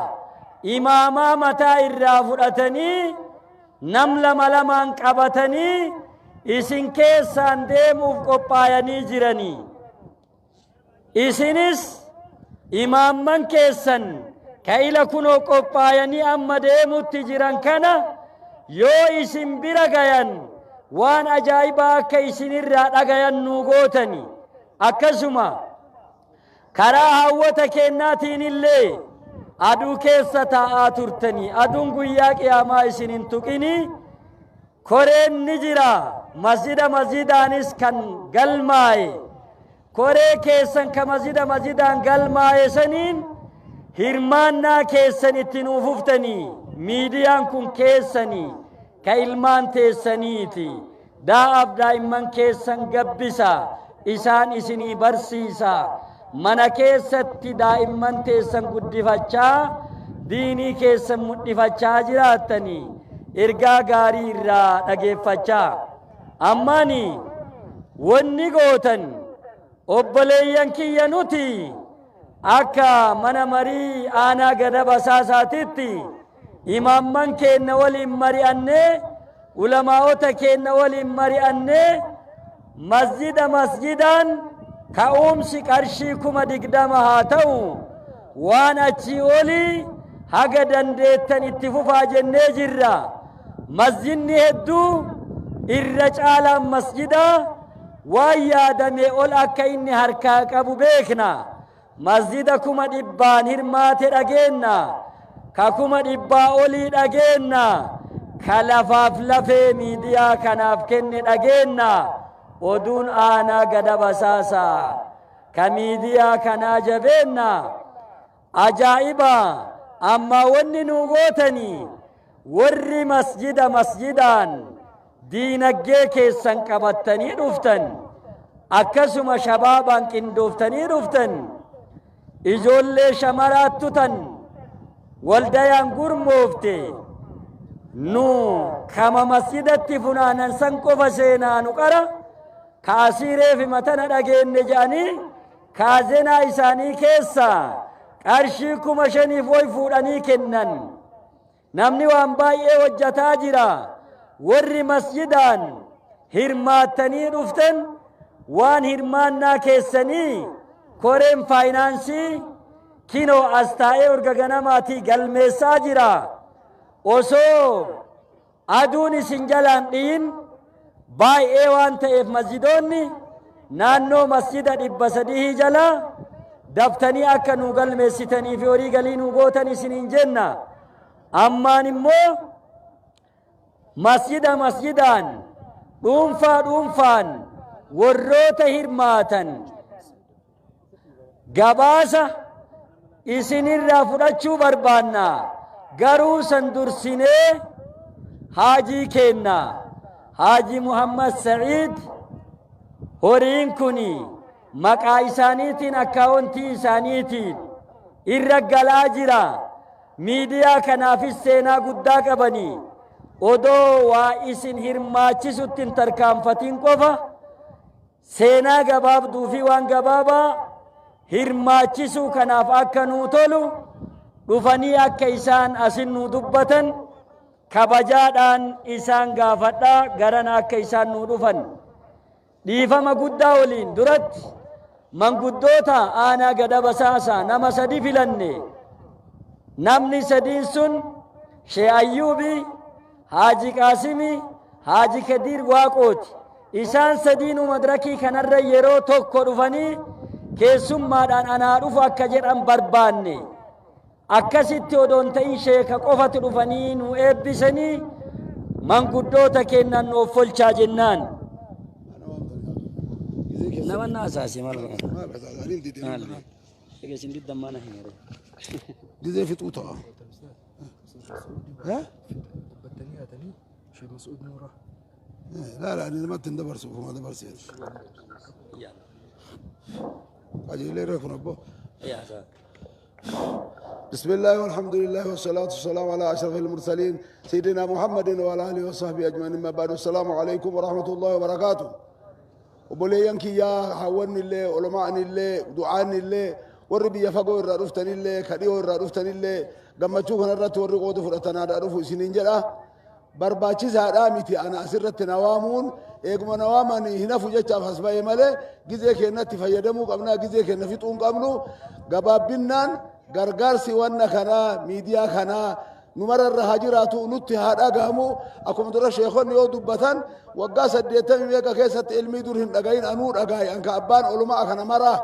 imaamaa mataa irraa fudhatanii nam lama lamaan qabatanii isin keessaan deemuuf qophaayanii jiranii. Isinis imaamman keessan kaila kunoo qophaayanii amma deemutti jiran kana yoo isin bira gayan waan ajaa'ibaa akka isinirraa dhagayan nu gootani. Akkasuma karaa hawwata kennaatiin illee aduu keessa taa'aa turtanii aduun guyyaa qiyaamaa isin hin tuqini. Koreen ni jira masjidaanis kan galmaaye. Koree keessan ka masjidaan galmaaye saniin hirmaannaa keessan itti nuuf uftanii. Miidiyaan kun keessanii ka ilmaan teessaniiti. Daa'aaf daa'imman keessan gabbisa. Isaan isinii barsiisa. Mana keessatti daa'imman teessan guddifachaa diinii keessan mul'ifachaa jiraattanii ergaa gaarii irraa dhageeffachaa. Ammaani wanni gootan obboleeyyan kiyya nuti akka mana marii aanaa gada basaasaatitti imaamman keenna waliin mari'annee ulamaa'ota keenya waliin mari'annee masjidaan ka'umsi qarshii 20,000 haa ta'u waan achii olii haga dandeettan itti fufaa jennee jirra. Masjidni hedduu irra caalaan masjidaa waan yaadamee ol akka inni harkaa qabu beekna. Masjida 100,000 hirmaate dhageenna, ka 100,000 olii dhageenna, ka lafaaf lafee miidiyaa kanaaf kenne dhageenna. Oduun aanaa gada basaasa, ka miidiyaa kanaa jabeenna. Ajaa'iba! Amma wanni nu gootanii warri masjidaan diinaggee keessan qabattanii dhuftan, akkasuma shabaabaan qindooftanii dhuftan, ijoollee shamaraattu tan waldayaan gurmoofte nu kama masjidatti funaanan san qofa seenaa nu qara kaasiireef matana dhageenne jedhanii kaazenaa isaanii keessa qarshii 5,000 way fuudhanii kennan. Namni waan baay'ee hojjataa jira. Warri masjidaan hirmaattanii dhuftan waan hirmaannaa keessanii koreen faayinaansii kinoo as taa'ee urga ganamaatii galmeessaa jira. Osoo aduun isin jalaan dhiyin baay'ee waan ta'eef masjidoonni naannoo masjida 300 jala daftanii akka nu galmeessitanii fi horii galii nu gootan isiniin jenna. Ammaan immoo masjidaan dhuunfaan warroota hirmaatan gabaasa isinirraa fudhachuu barbaanna. Garuu san dursinee haajii kenna Haaji Muhammad Sa'iid horiin kuni maqaa isaaniitiin akkaawuntii isaaniitiin irra galaa jira. Miidiyaa kanaafis seenaa guddaa qabanii odoo waa isin hirmaachisutti hin tarkaanfatiin qofa seenaa gabaabduu fi waan gabaabaa hirmaachisuu kanaaf akka nuu tolu dhufanii akka isaan asin nuu dubbatan kabajaadhaan isaan gaafadhaa garana akka isaan nuu dhufan dhiifama guddaa waliin duratti manguddoota aanaa gada basaasaa nama 3 filanne. Namni 3 sun Sheekh Ayyuubi, Haaji Qaasimi, Haaji Kadiir Waaqooti. Isaan 3 madrakii kanarra yeroo tokko dhufanii keessummaadhaan anaa dhufu akka jedhan barbaanne. Akkasitti odoon ta'in sheeka qofatu dhufanii nu eebbisanii manguddoota kennan nuuf folchaa jennaan. Nama naasaasi maal egesin diddammaana hin yeroo. جزء في طوطة ها؟ شيخ مسعود نوره لا أنا ما تندبر سوف ما دبر سير أجي لي ريكون أبو بسم الله والحمد لله والصلاة والسلام على أشرف المرسلين سيدنا محمد وعلى آله وصحبه أجمعين. ما بعد السلام عليكم ورحمة الله وبركاته. وبليانك يا حواني الله علماء الله دعاني الله وربي يفقوا الرادفتني الله كديو الرادفتني الله قمتشو كنا الرات ورقود فرتنا رادفو سنين جلا برباچيز هراميتي أنا أسرت نوامون إيقما نواماني هنا فجأة حسباي ماله جزء كنا تفيدمو قبنا جزء كنا فيتون قبنو قباب بنان غرغر سوانا كنا ميديا كنا نمر الرهاجراتو نتهاد أقامو أكم درا شيخون يو دبتان وقاس الديتم يكا كيسة علمي دورهن أقاين أنور أقاي أنك أبان علماء كنا مرة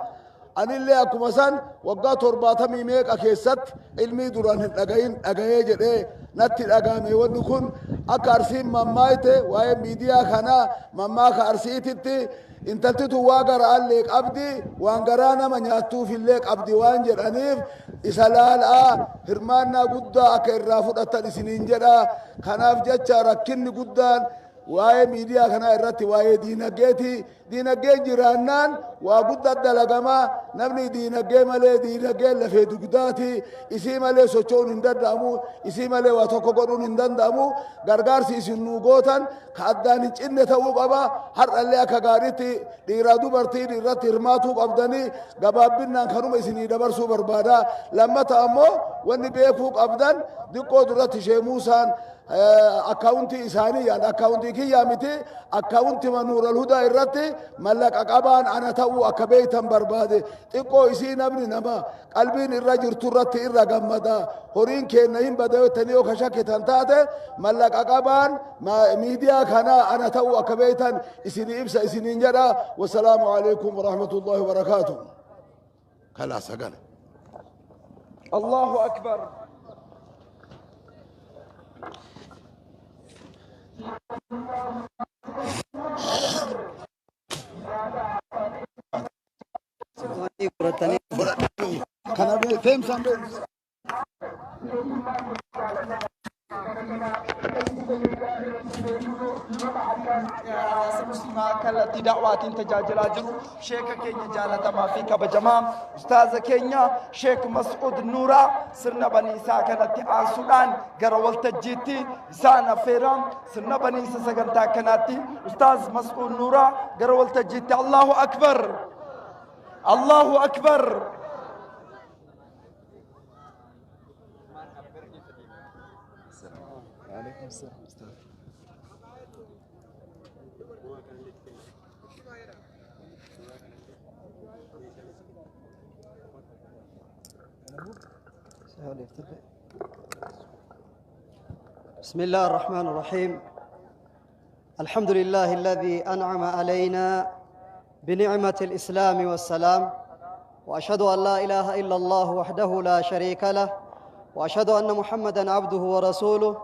أنا اللي أكو مثلا وقعت أربعة ميميك أكيست علمي دوران أجاين أجايج إيه نتي أجامي ونكون أكارسين ممايته وهي ميديا خنا مما كارسيتتي انت تتواجر عليك أبدي وانجرانا من ياتو في الليك أبدي وانجر أنيف إسلال هرمانا قدا أكير رافض أتاني سنين جرا خناف جتشا ركني قدان واي ميديا كان الرتي واي دينجي جيرانان وقد الدلقما نبني دينجي مالي دينجي لفي دقداتي اسي مالي سوچون هندامو اسي مالي واتوكو قرون هندامو غرغار سيسنو غوتان خاداني چنة تاو قبا هر اللي اكا غاريتي ديرادو برتي ديرات ارماتو قبداني قبابنا كانوا اسني دبرسو بربادا لما تامو واني بيكو قبدان ديكو درات شيموسان أكاونتي إساني يعني أكاونتي كي يامتي أكاونتي منور الهدى الرتي ملك أقابان أنا تو أكبيتا بربادي تقو إسين ابن نما قلبين الرجل ترتي الرقمدا هورين كينهم بدأوا تنيو خشاكي تنتاتي ملك أقابان ما ميديا كانا أنا تو أكبيتا إسيني إبسا إسيني نجرا والسلام عليكم ورحمة الله وبركاته خلاص قال الله أكبر كالتي دعوات تجاجل أجر شيخ كينيا جالة ما فيك بجمام أستاذ كينيا شيخ مسعود نورا سرنا بني إساء كانت آسودان غرول تجيتي إساء فيرام سرنا بني إساء سغنتا كانت أستاذ مسعود نورا غرول تجيتي الله أكبر الله أكبر عليكم السلام أستاذ بسم الله الرحمن الرحيم الحمد لله الذي أنعم علينا بنعمة الإسلام والسلام وأشهد أن لا إله إلا الله وحده لا شريك له وأشهد أن محمدًا عبده ورسوله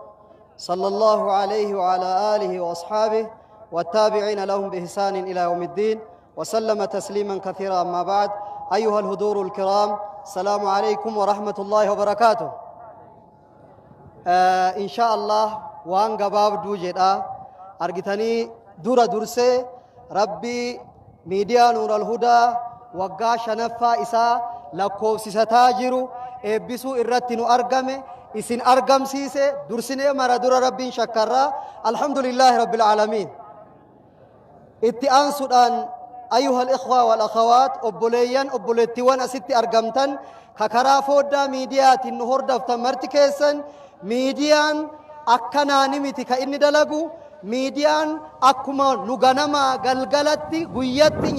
صلى الله عليه وعلى آله وأصحابه والتابعين لهم بإحسان إلى يوم الدين وسلم تسليما كثيرا. أما بعد أيها الحضور الكرام السلام عليكم ورحمة الله وبركاته. إن شاء الله وان قباب دوجدا أرجتني دورة درسة ربي ميديا نور الهدى وقا شنفا إسا لكو سستاجرو إبسو إرتنو أرقمي إسن أرقم سيسي درسني مرا دور ربي شكرا الحمد لله رب العالمين. اتئان سودان أيها الإخوة والأخوات أبوليان أبوليتوان أستي أرقمتن ككرا فودا ميديات النهور دفتن مرتكيسن ميديان أكنا نمتي كإني دلقو ميديان أكما نغنما غلغلتي غياتي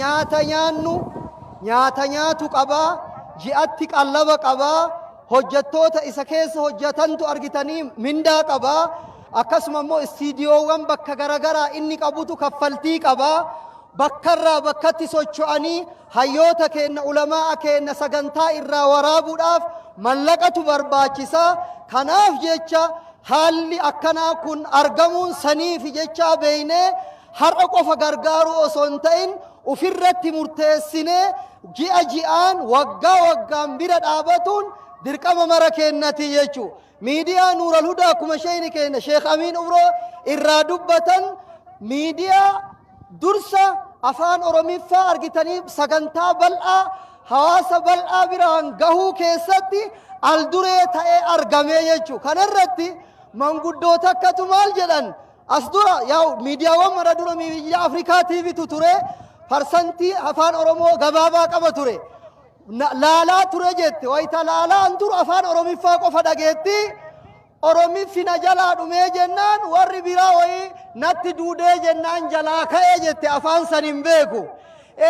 نياتا نياتو قبا جئتك اللبا قبا hojjettoota isa keessa hojjetantu argitanii mindaa qaba akkasuma immoo istiidiyoowwan bakka garagaraa inni qabutu kaffaltii qaba bakkarraa bakkatti socho'anii hayyoota keenya ulamaa keenya sagantaa irraa waraabuudhaaf mallaqatu barbaachisa. Kanaaf jecha haalli akkanaa kun argamuun saniif jecha beeynee har'a qofa gargaaru osoo hin ta'in ofirratti murteessinee ji'a ji'aan waggaa waggaan bira dhaabatuun dirqama mara kennati jechu. Miidiyaa Nuur al-Hudaa kuma shayni kenna Sheekh Amiin Umroo irraa dubbatan miidiyaa dursa afaan Oromiffaa argitanii sagantaa bal'aa hawaasa bal'aa biraan gahuu keessatti alduree ta'ee argamee jechu. Kanarratti manguddoota akkatu maal jedhan as dura yaa miidiyaawwan mara dura miidiyaa Afrikaa TVtu ture parsantii afaan Oromoo gabaabaa qaba ture. Laalaa ture jette wayita laalaan turu afaan Oromiffaa qofa dhageetti Oromiffi na jalaa dhumee jennaan warri biraa wayii natti duudee jennaan jalaa ka'ee jette afaan san hin beeku.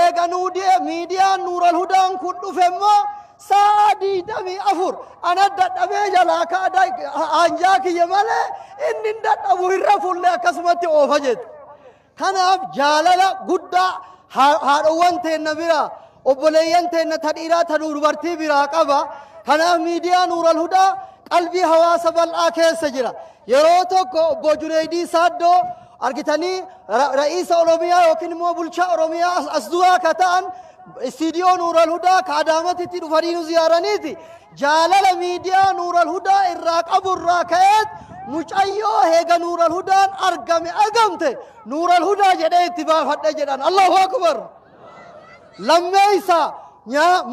Eega miidiyaan Nuur al-Hudaan kun dhufe immoo sa'a 24 ana dadhabee jalaa ka'aa aanjaa kiyya malee inni dadhabu irra fuullee akkasumatti oofa jette. Kanaaf jaalala guddaa haadhowwan teenna biraa obboleeyyan teenna tadhiiraa taduu dubartii biraa qaba. Kanaaf miidiyaa Nuur al-Hudaa qalbii hawaasa bal'aa keessa jira. Yeroo tokko obbo Junaydii Saaddoo argitanii ra'iisa Oromiyaa yookiin immoo bulchaa Oromiyaa as duraa ka ta'an istiidiyoo Nuur al-Hudaa ka Adaamatitti dhufanii nu ziyaaraniiti. Jaalala miidiyaa Nuur al-Hudaa irraa qabu irraa ka'eet mucayyoo heega nuural hudaan argamte nuural hudaa jedhee itti baafadhe jedhan Allahu akbar lammeeysa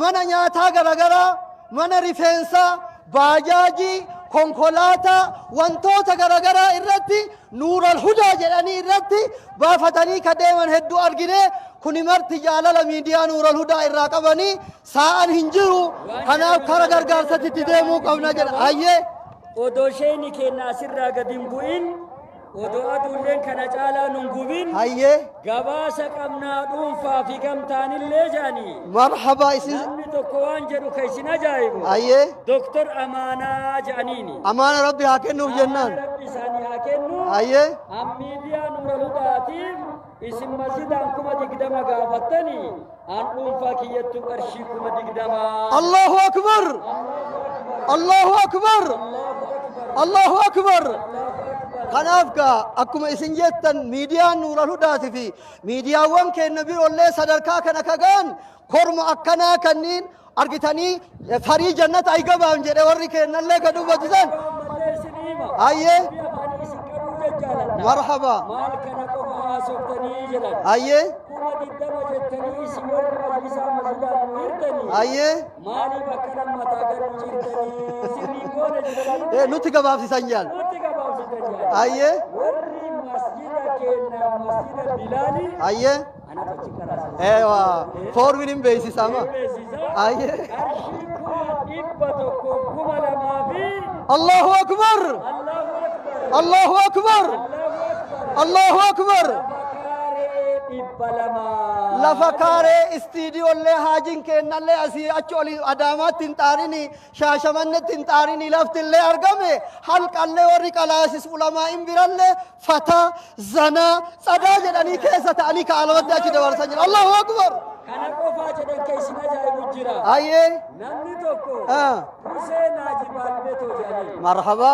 mana nyaataa garagaraa mana rifeensaa baajaajii konkolaataa wantoota garagaraa irratti nuural hudaa jedhanii irratti baafatanii ka deeman hedduu argine kuni marti jaalala miidiyaa nuural hudaa irraa qabanii sa'an hin jiru kanaaf kara gargaarsatti deemuu qabna jedha hayyee odoo sheeni keenna asirraa gad hin bu'in odoo aduulleen kana caalaa nun gubin hayyee gabaasa qabnaa dhuunfaa fi gamtaanillee jaanii marhaba isin namni tokko waan jedhu ka isin ajaa'ibu hayyee doktor amaanaa jedhaniini amaana rabbi haa kennuuf jennaan rabbi isaanii haa kennu hayyee miidiyaa nuural hudaatiif isin masjidaan 20 gaafattanii an dhuunfaa kiyyattu qarshii 20 Allahu akbar Allahu akbar Allahu akbar kanaaf gaa akkuma isin jettan miidiyaan nuural hudaati fi miidiyaawwan keenya biroollee sadarkaa kana kagaan korma akkanaa kanniin argitanii farii jannata ay gabaam jedhe warri keenyallee ka dubbatisan hayyee marhaba maal kana qofa haasoftanii jedhan hayyee 20 jettanii isin warri majlisaa masjidaan nu hirtanii hayyee maaliif akka lammataa gad nu jirtanii sirrii goone jedhanii nuti gabaabsisan jaal nuti gabaabsisan jaal hayyee warri masjida keenya masjida bilaali hayyee anatu achi karaasa eewa foormin hin beeksisama hayyee qarshii 100 fi Allahu akbar Allahu akbar Allahu akbar lafa kaaree istiidiyoolee haajiin keennallee asii achi oli adaamaatti hin xaarini shaashamannetti hin xaarini laftillee argame halqallee warri qalaasis ulamaa hin birallee fataa zanaa tsadaa jedhanii keessa ta'anii ka'almatti achi dabarsan jira Allahu akbar kana qofaa jedhan ka isin ajaa'ibu jira hayyee namni tokko Huseen Haaji Baalbetoo jedhanii marhaba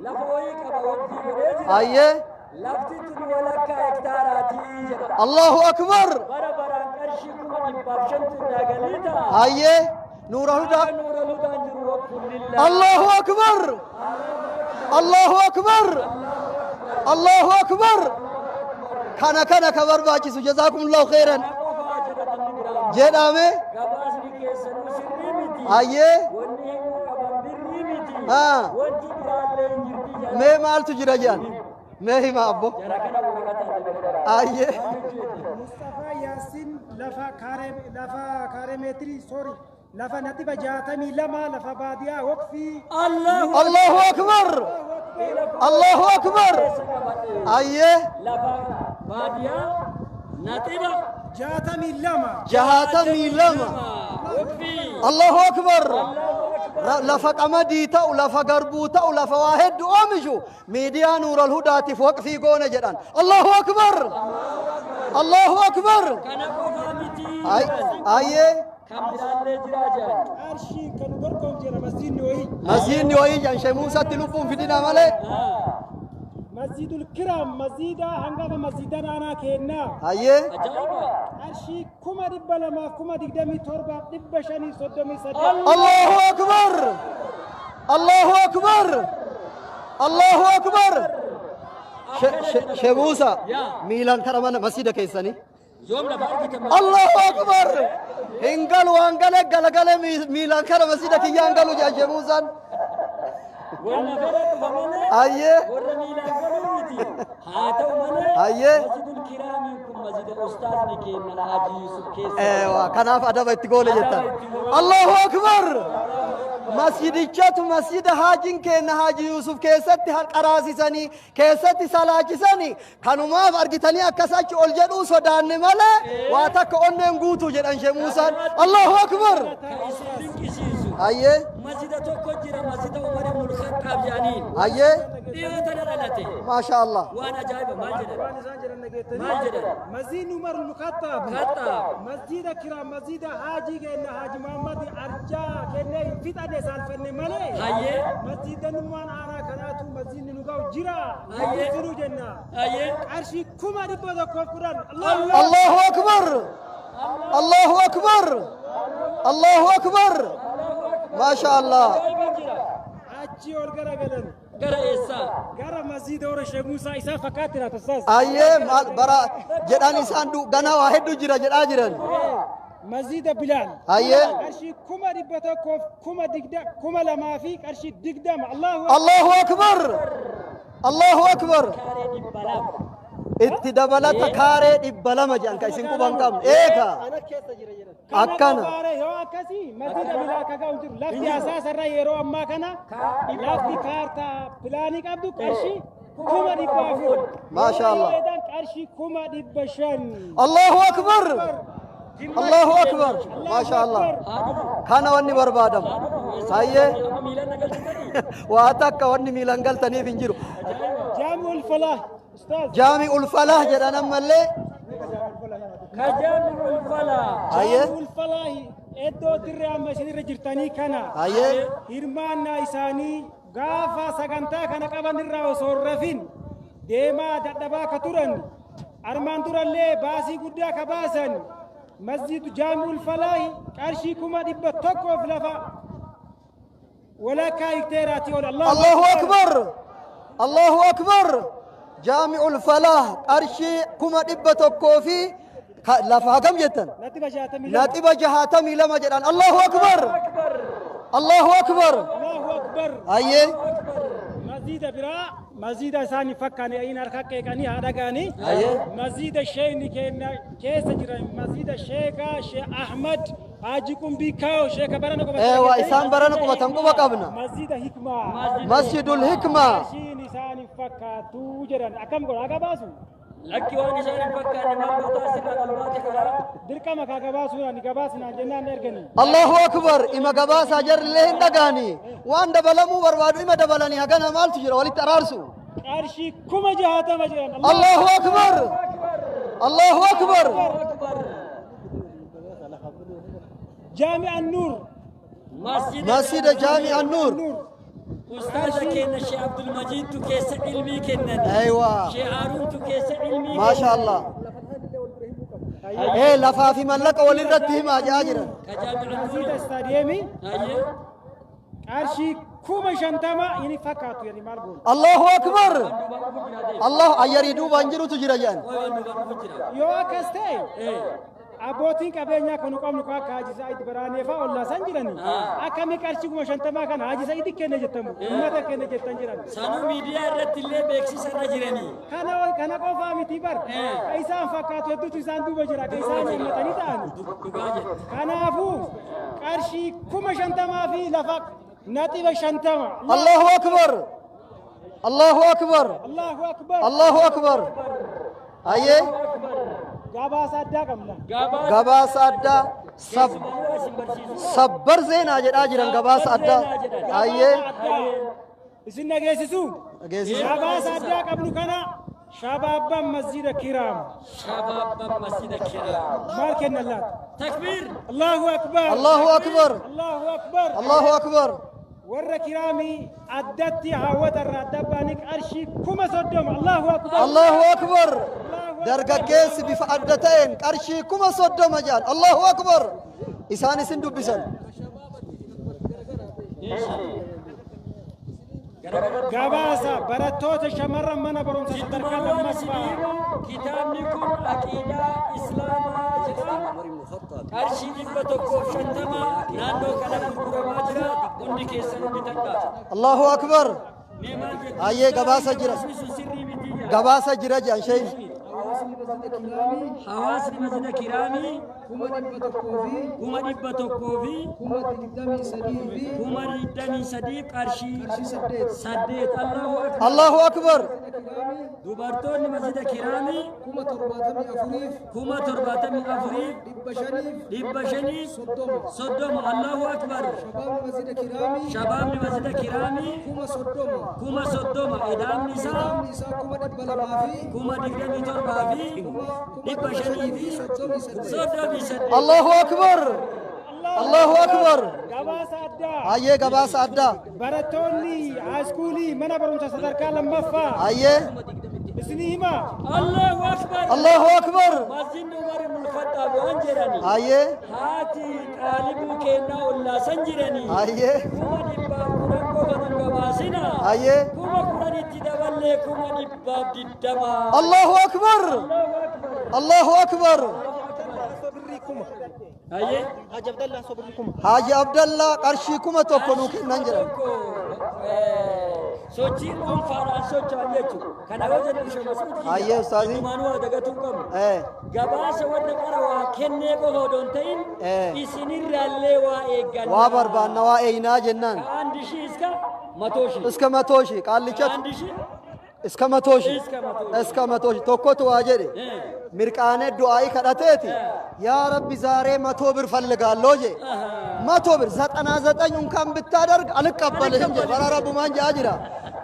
lafa wayii qaba wajjii godhee jira hayyee lafti tun walakkaa hektaaraatii jedha Allahu akbar bara baraan qarshii 150 irraa galii ta'a hayyee nuura hudaa nuura hudaan jiru waqfuun lillaa Allahu akbar Allahu akbar Allahu akbar kana ka barbaachisu jazaakumullahu khairan jedhame gabaasni keessanuu sirrii miti hayyee wanni himuu qaban birrii miti haa wanti biraallee hin jirti jedha mee maaltu jira jedhan mee hima abbo jara kana waraqataa hayyee Mustafa Yaasin lafa kaaree meetirii sori lafa natiba 62 lafa baadiyaa waqfii Allahu akbar Allahu akbar hayyee lafa baadiyaa natiba 62 Allahu akbar lafa qamadii ta'u lafa garbuu ta'u lafa waa hedduu oomishu miidiyaa nuural hudaatiif waqfii goone jedhan Allahu akbar Allahu akbar kana qofaa miti hayyee kan biraallee jiraa jedhan qarshii kan gorgoom jira masjidni wayii masjidni wayii jan shemuusatti lubbuun fidina malee masjidul kiram masjida hangama masjidan aanaa kennaa hayyee ajaa'iba qarshii 227,533 Allahu akbar Allahu akbar Allahu akbar shemuusa miilan kara mana masjida keessanii yoom lafa argitan Allahu akbar hingalu hangale galagale miilan kara masjida kiyyaan galu jaa shemuusan warra fedha dhufa malee hayyee warra miilaan galuu miti haa ta'u malee hayyee masjidul kiraamiin kun masjida ustaazni keenya Haaji Yusuf keessa eewa kanaaf adaba itti goone jettan Allahu akbar masjidichatu masjida haajiin keenya Haaji Yusuf keessatti qaraasisanii keessatti salaachisanii kanumaaf argitanii akkas achi ol jedhuu sodaanne malee waa takka onneen guutuu jedhan shemuusaan Allahu akbar hayyee masjida tokko jira masjida Umar ibn al-Khattab jedhaniin hayyee dhiyoota dhalate maasha Allah waan ajaa'iba maal jedhan masjidni Umar ibn Khattab masjida kiram masjida haaji keenya Haaji Muhammad arjaa kennee fixane saalfanne malee hayyee masjida numaan aanaa kanaatu masjidni nu ga'u jira hayyee jiru jenna hayyee qarshii 110 Allahu akbar Allahu akbar Allahu akbar ما شاء الله achi ol garagalan gara eessa gara masjida warra Sheekh Muusaa isaa fakkaatina tasaas ayyee maal bara jedhan isaan ganaa waa hedduu jira jedhaa jiran masjida Bilaal ayyee qarshii 100 kuma digda kuma lamaa fi qarshii digdama Allahu akbar Allahu akbar itti dabalata kaaree 200 jedhan ka isin quban qabne eeka akkana yoo akkasii masjida Bilaal kagaa jiru lafti asaasarra yeroo ammaa kana lafti kaartaa pilaanii qabdu qarshii 400 maashaallah qarshii 500 Allahu akbar Allahu akbar maashaallah kana wanni barbaadam ayyee waa takka wanni miilan galtaniif hin jiru jaami'ul falah jaami'ul falah jedhan ammallee kajaami'ul falah ayyee jaami'ul falah eddoo dirree amma isinirra jirtanii kana ayyee hirmaannaa isaanii gaafa sagantaa kana qaban irraa osoo hin rafin deemaa dadhabaa ka turan armaan durallee baasii guddaa ka baasan مسجد جامع الفلاح قرشي كما دبت توقف لفا ولا كايكتيراتي الله أكبر الله أكبر جامع الفلاح قرشي كما دبت توقف لفا كم جدا ناتبا جهاتمي لما جدان الله أكبر الله أكبر الله أكبر أيه مسجد برا مسجد ثاني فكاني أين أركك كاني هذا كاني مسجد الشيخ نكنا كيس جرا مسجد الشيخ شيخ أحمد أجيكم بيكاو شيخ برانو كم أيوة إسام برانو كم تنقو بكابنا مسجد الحكمة مسجد الحكمة شيء ثاني فكاتو جرا أكم كم أكباسو لكي وانا شان فكاني ما بتاسك البات كلا دركا ما كباسو يعني كباسنا جنان نرجني الله أكبر إما كباس أجر لين دعاني وان دبلمو بربادو إما دبلاني هكذا مال تجرا ولي ترارسو أرشي كم جهاتا مجران الله أكبر الله أكبر جامع النور مسجد جامع النور أستاذ كنا شيخ عبد المجيد تكيس علمي كنا أيوة شيخ هارون تكيس علمي ما شاء الله إيه لفافي ملك وللرتهم أجاجرا كجامع مسجد استاديمي أيه أرشي كوما شنتما يعني فكاتو يعني مالبون الله أكبر الله أيريدو بانجرو تجرا جان يو أكستي أبوتين كبينيا كانوا كم نقاك حاجز أيد براني فا الله سنجراني أكمل كارشي كوما شنتما كان حاجز أيد كنا جتمو ماذا كنا جتان جراني سانو ميديا رتلي بيكسي سنا جراني كنا كوفا متيبر كيسا فكاتو يدو تيسان دو بجرا كيسا نمتني تاني كنا أفو كارشي كوما شنتما في لفاق ناتي بشنتما الله أكبر الله أكبر الله أكبر الله أكبر أيه غاباس أدا كملا غاباس أدا صبر زين أجرا غاباس أدا أيه إسنا جيسسو غاباس أدا قبل كنا شباب مسجد الكرام مالكن الله تكبير الله أكبر الله أكبر الله أكبر الله أكبر ور كرامي أدتي هاود الردبانك أرشي كما صدم الله أكبر الله أكبر درجة كيس بفعدتين أرشي كما صدم جان الله أكبر إساني سندو بسن غاباسا براتوت شمر من برون صدرك لما كتابني كن عقيدة إسلام أرشي بتوقف شنتما نانو كلام كراماجرا وني كيسن بتكا الله أكبر أيه غاباسا جرا غاباسا جرا جان شيء حواس مسجد كرامي كما دبتو كوفي كما دمي صديق أرشي سديت الله أكبر دوبارتون مسجد كرامي كما ترباتمي أفريف دب شنيف صدوم الله أكبر شباب مسجد كرامي كما صدوم إدام نساء كما دقدمي تربافي دب شنيف صدوم الله أكبر الله أكبر غاباس أدا أيه غاباس أدا براتوني عسكولي منا برون تصدر كلام مفا أيه اسنيما الله أكبر الله أكبر مسجد عمر بن الخطاب وانجراني أيه هاتي قالبو كينا ولا سنجراني أيه كما دبا كرنكو قفن قباسنا أيه كما قرآن اتدبال لكم ونباب الدماء الله أكبر الله أكبر أيه حاج عبد الله قرشيكم توكلوا كننجر sochiin dhuunfaadhaan socho'an jechuudha. Kana yoo jennu shamaasuuti. Ayyee ustaazi. Dhumaan waa dagatuu qabu. Gabaasa warra qara waa kennee qofa odoo hin ta'in isinirraallee waa eegganna. Waa barbaanna waa eeynaa jennaan. Andi shii iska matooshi. Iska matooshi qaallichatu. Andi shii. Iska matooshi. Iska matooshi tokkotu waa jedhe. Mirqaanee du'aa'ii kadhateeti. Yaa Rabbi zaaree matoo bir falligaaloo je. Matoo bir zaxanaa zaxanyuun kan bittaa darga alqabbalhin je. Bara rabbumaan jaa jira.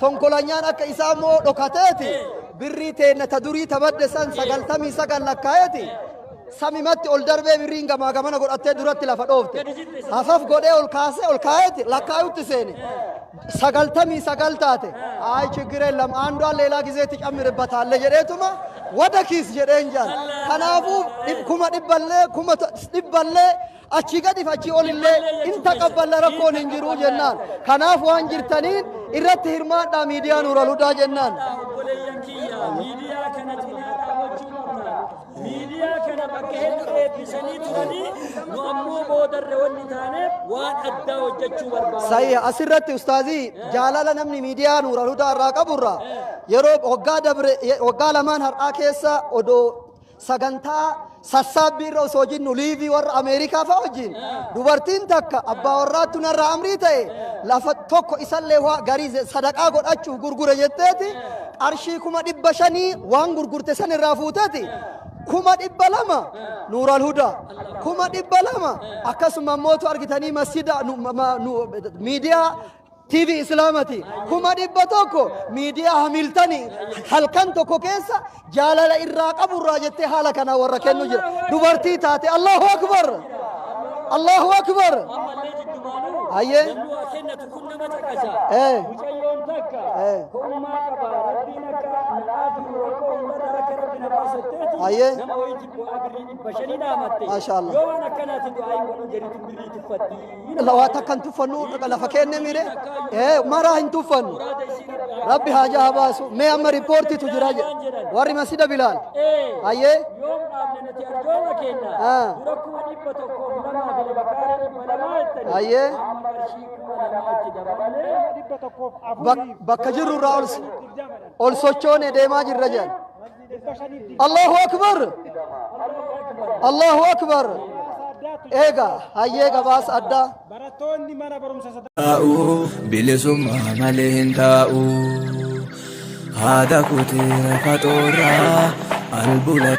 Tonkolanyaan akka isaa moo dhokateeti. Birrii teenna ta durii tabadde san 99 lakkaa'eeti. Samimatti ol darbee birriin gamaa gamana godhattee duratti lafa dhoofte. Hafaf godhee ol kaasee ol kaa'eeti lakkaa'utti seene. 99 taate. Ay chigiree lamaan du'an leelaa gizeetti cammirbbataalle jedheetuma wada kiis jedheen jaan. Kanaafuu kuma dhibballee achi gadiif achi olillee inta qabballa rakkoon hin jiru jennaan. Kanaaf waan jirtaniin irratti hirmaadhaa miidiyaa Nuural Hudaa jennaan. Miidiyaa kana bakka hedduu eebbisanii turanii nu ammoo boodarra wanni taaneef waan addaa hojjechuu barbaada. Sayya asirratti ustaazii jaalala namni miidiyaa Nuural Hudaa irraa qaburra yeroo waggaa lamaan har'aa keessa odoo sagantaa sassaabbii irra osoo jinnu liivii warra Ameerikaa fa'a wajjin dubartiin takka abbaa warraattu narraa amrii ta'e lafa tokko isallee waa garii sadaqaa godhachuuf gurgure jetteeti qarshii 500 waan gurgurte san irraa fuuteeti. 200 Nuural Hudaa 200 akkasuma mootu argitanii masjida miidiyaa TV Islaamati 100 miidiyaa Hamiltanii halkan tokko keessa jaalala irraa qaburraa jettee haala kana warra kennu jira dubartii taate Allahu Akbar Allahu Akbar ayyee kennatu kun nama caqasa mucayyoon takka kummaa qaba rabbiin akka na'aafi rakkoo uummata akka rabbi na baasatteeti ayyee nama wayiiti bu'aa birrii 500 dhaamatte maashaallah yoo waan akkanaati du'aa hin godhu jaritu birrii tuffatti lawaa takkan tuffannu lafa kenne mire maraa hin tuffannu rabbi haajaa baasu mee amma riippoortiitu jira warri masjida Bilaal ayyee yoo dhaabne nuti arjooma kenna dura 100 bakkaara 200 ayyee bakka jirru irraa ol sochoone deemaa jirra jedhan Allahu Akbar Allahu Akbar eega hayyee gabaasa addaa barattoonni mana barumsa bilisummaa malee hin taa'u haadha kuteera faxoorraa albula